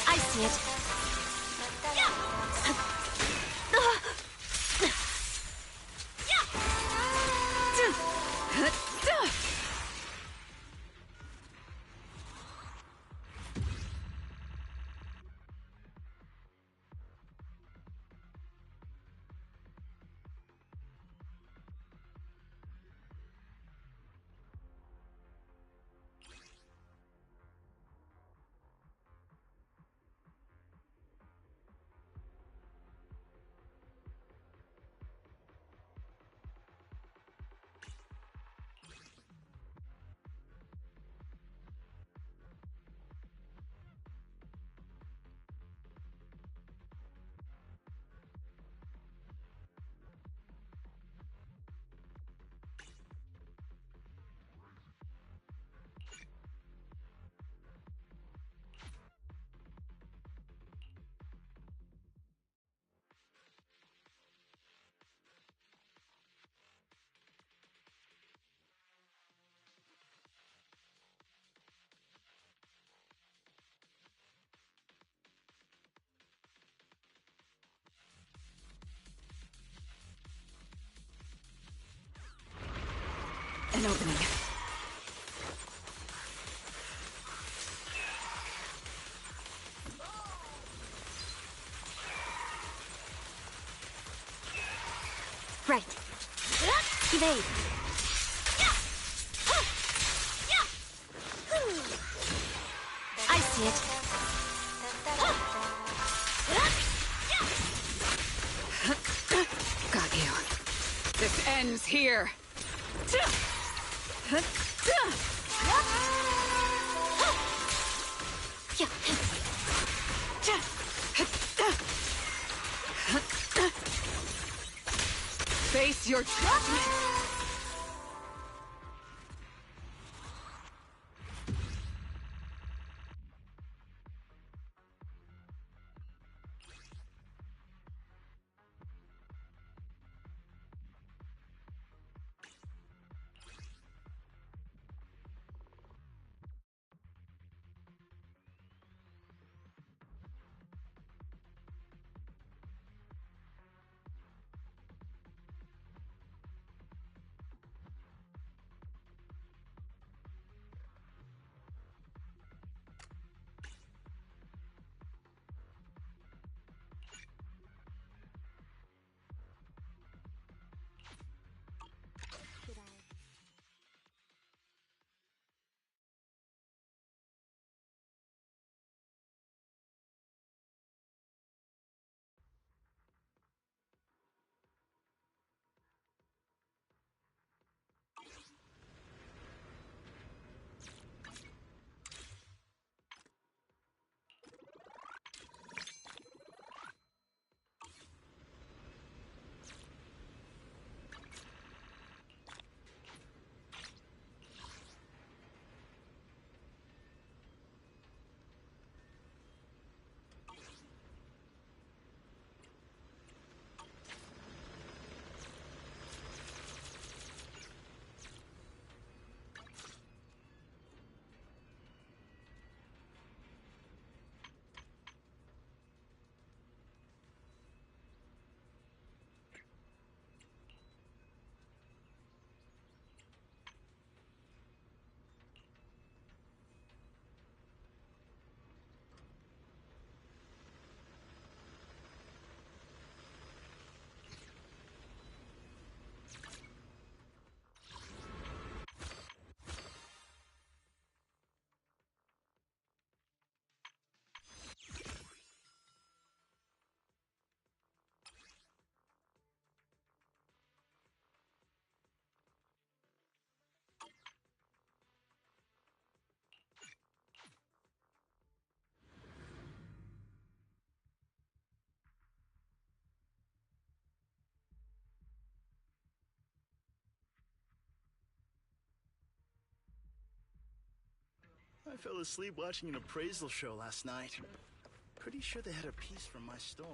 I see it. An opening. Right. Evade. I see it. Got you. This ends here. Face your judgment! I fell asleep watching an appraisal show last night. Pretty sure they had a piece from my store.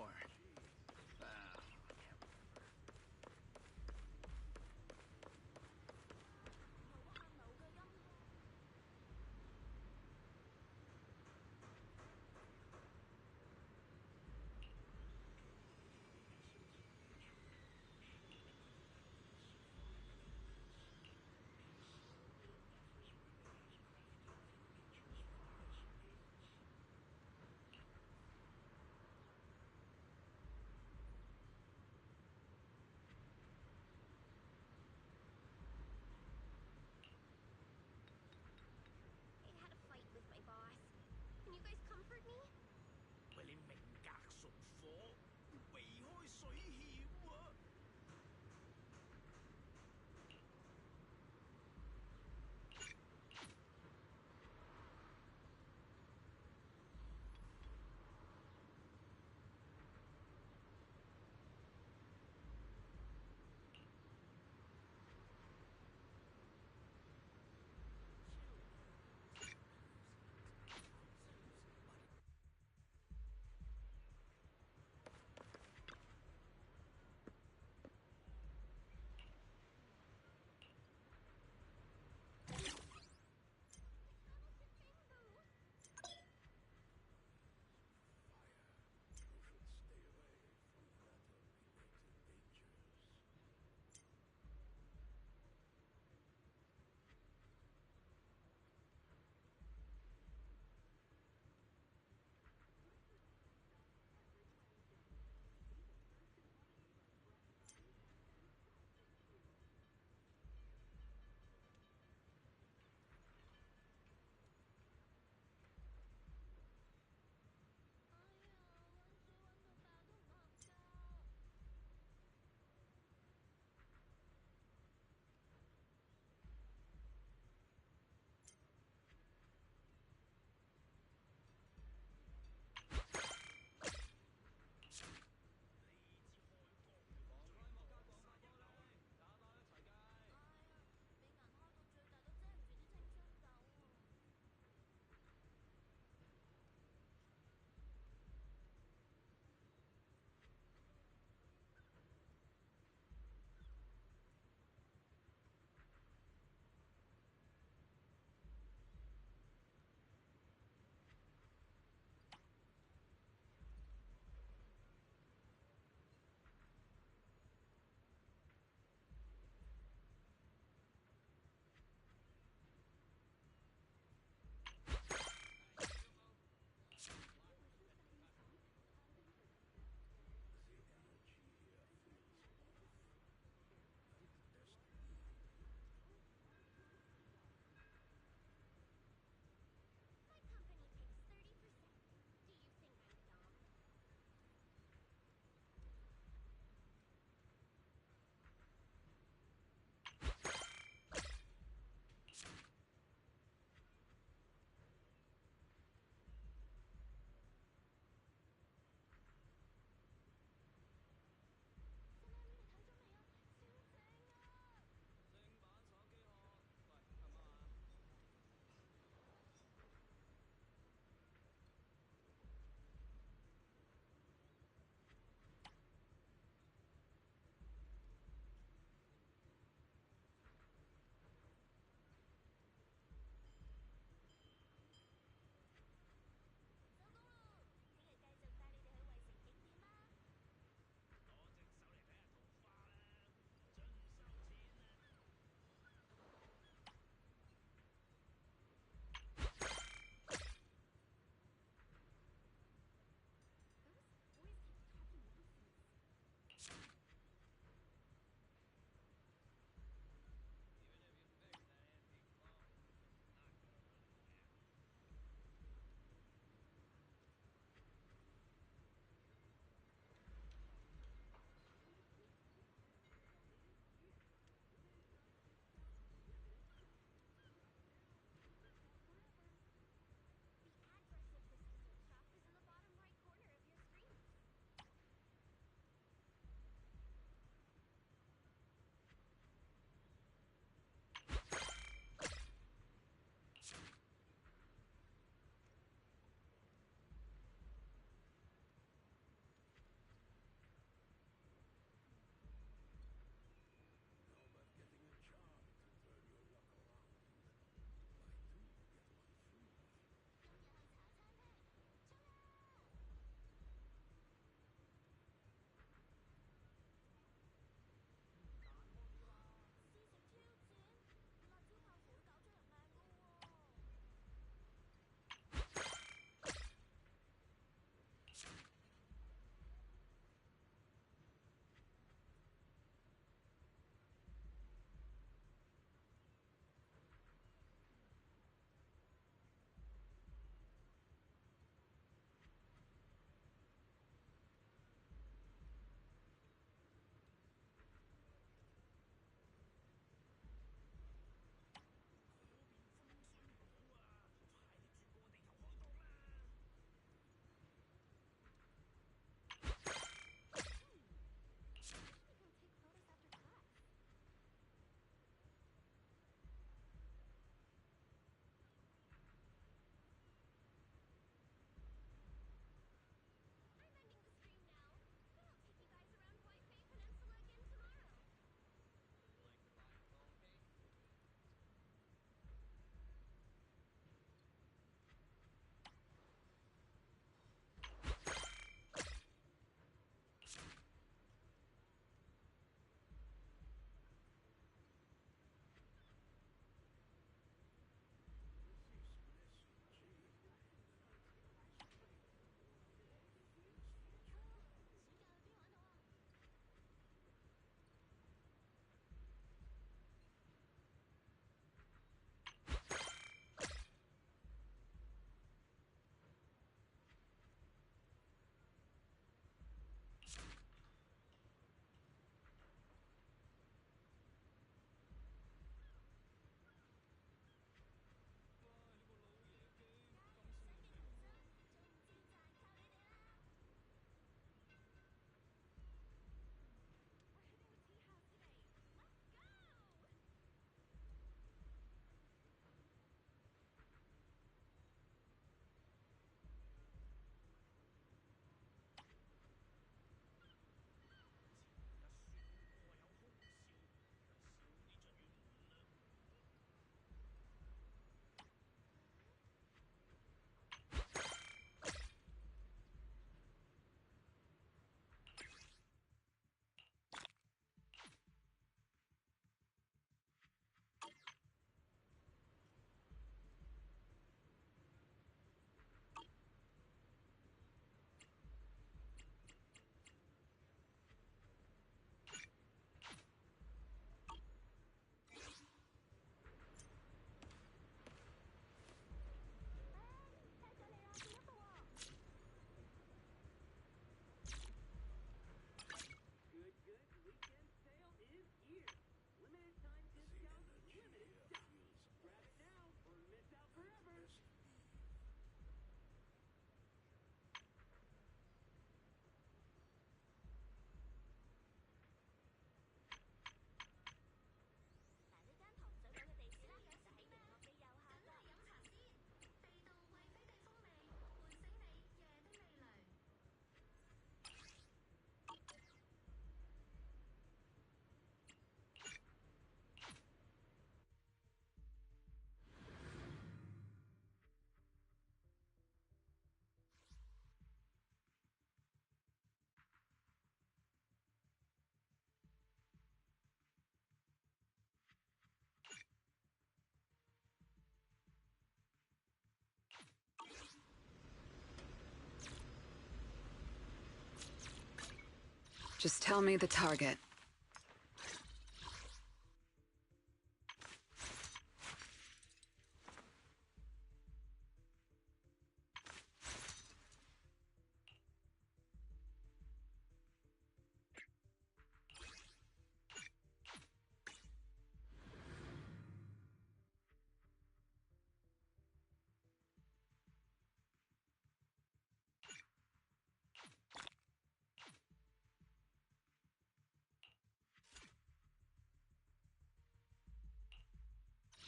Just tell me the target.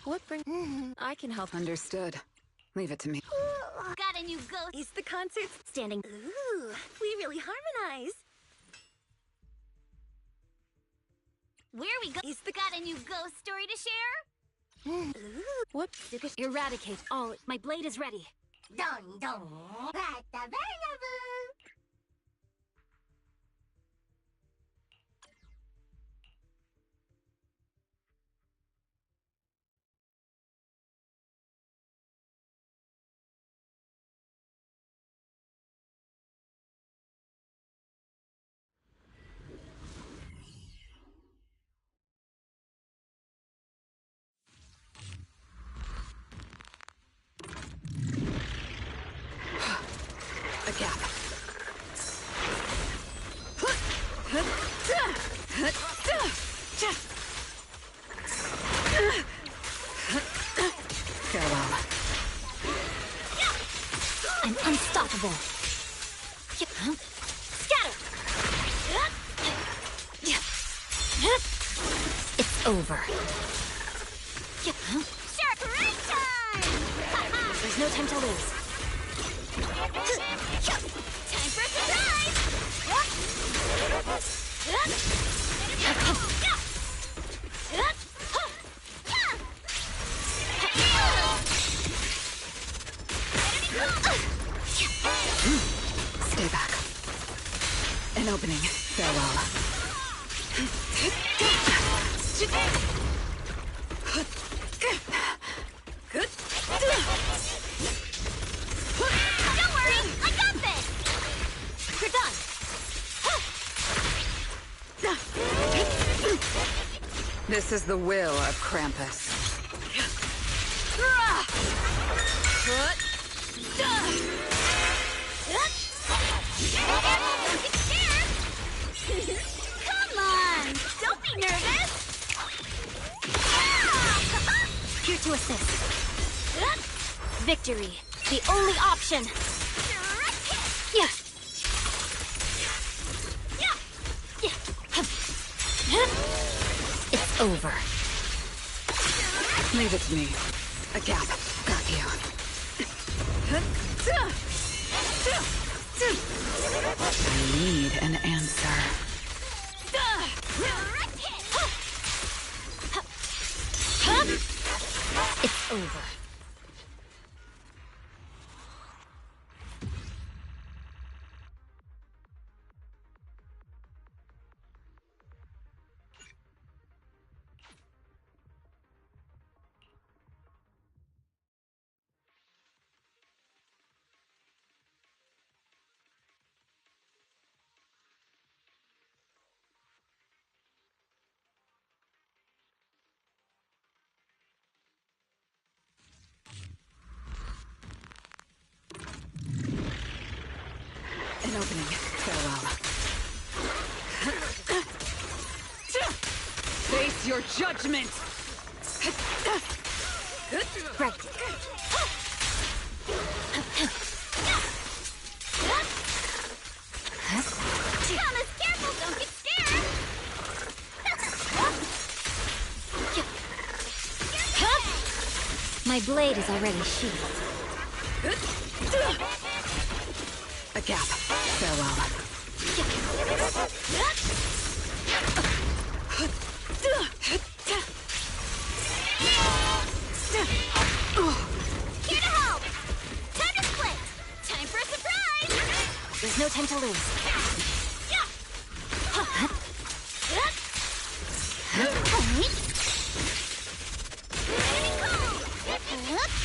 What bring? I can help. Understood. Leave it to me. Got a new ghost. Is the concert standing? Ooh, we really harmonize. Where we go? Got a new ghost story to share? Ooh. What? Eradicate all. My blade is ready. Dun dun. A gap. Farewell. I'm unstoppable. Scatter! It's over. Sure, parade time! There's no time to lose. Time for a surprise! Stay back. An opening. Farewell. Don't worry, I got this! You're done! This is the will of Krampus. Come on! Don't be nervous! Here to assist. Victory. The only option. Yeah. It's over. Leave it to me. A gap. Got you. I need an answer. It's over. An opening. Farewell. Face your judgment! Right. Thomas, careful! Don't get scared! My blade is already sheathed. A gap. Farewell. Here to help! Time to split! Time for a surprise! There's no time to lose.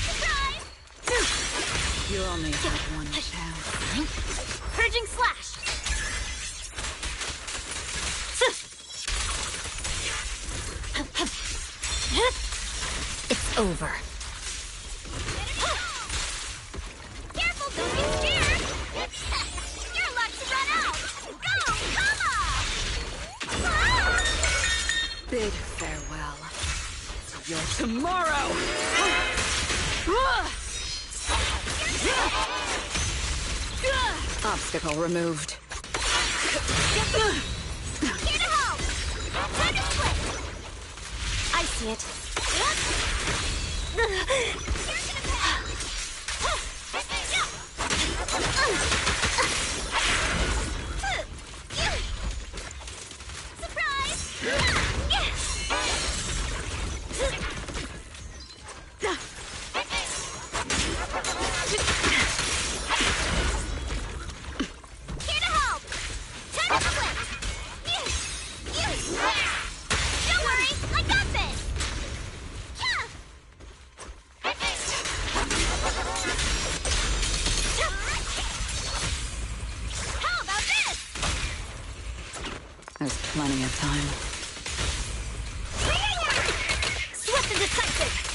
Surprise! You only have one chance. Purging slash! over. Careful, don't get scared! Your luck's run out! Go, come on! Bid farewell to your tomorrow! Obstacle removed. Here to help! Time to split! I see it. Surprise! Here to help! Time to split! Don't worry, I got this! How about this? There's plenty of time. Swift and decisive!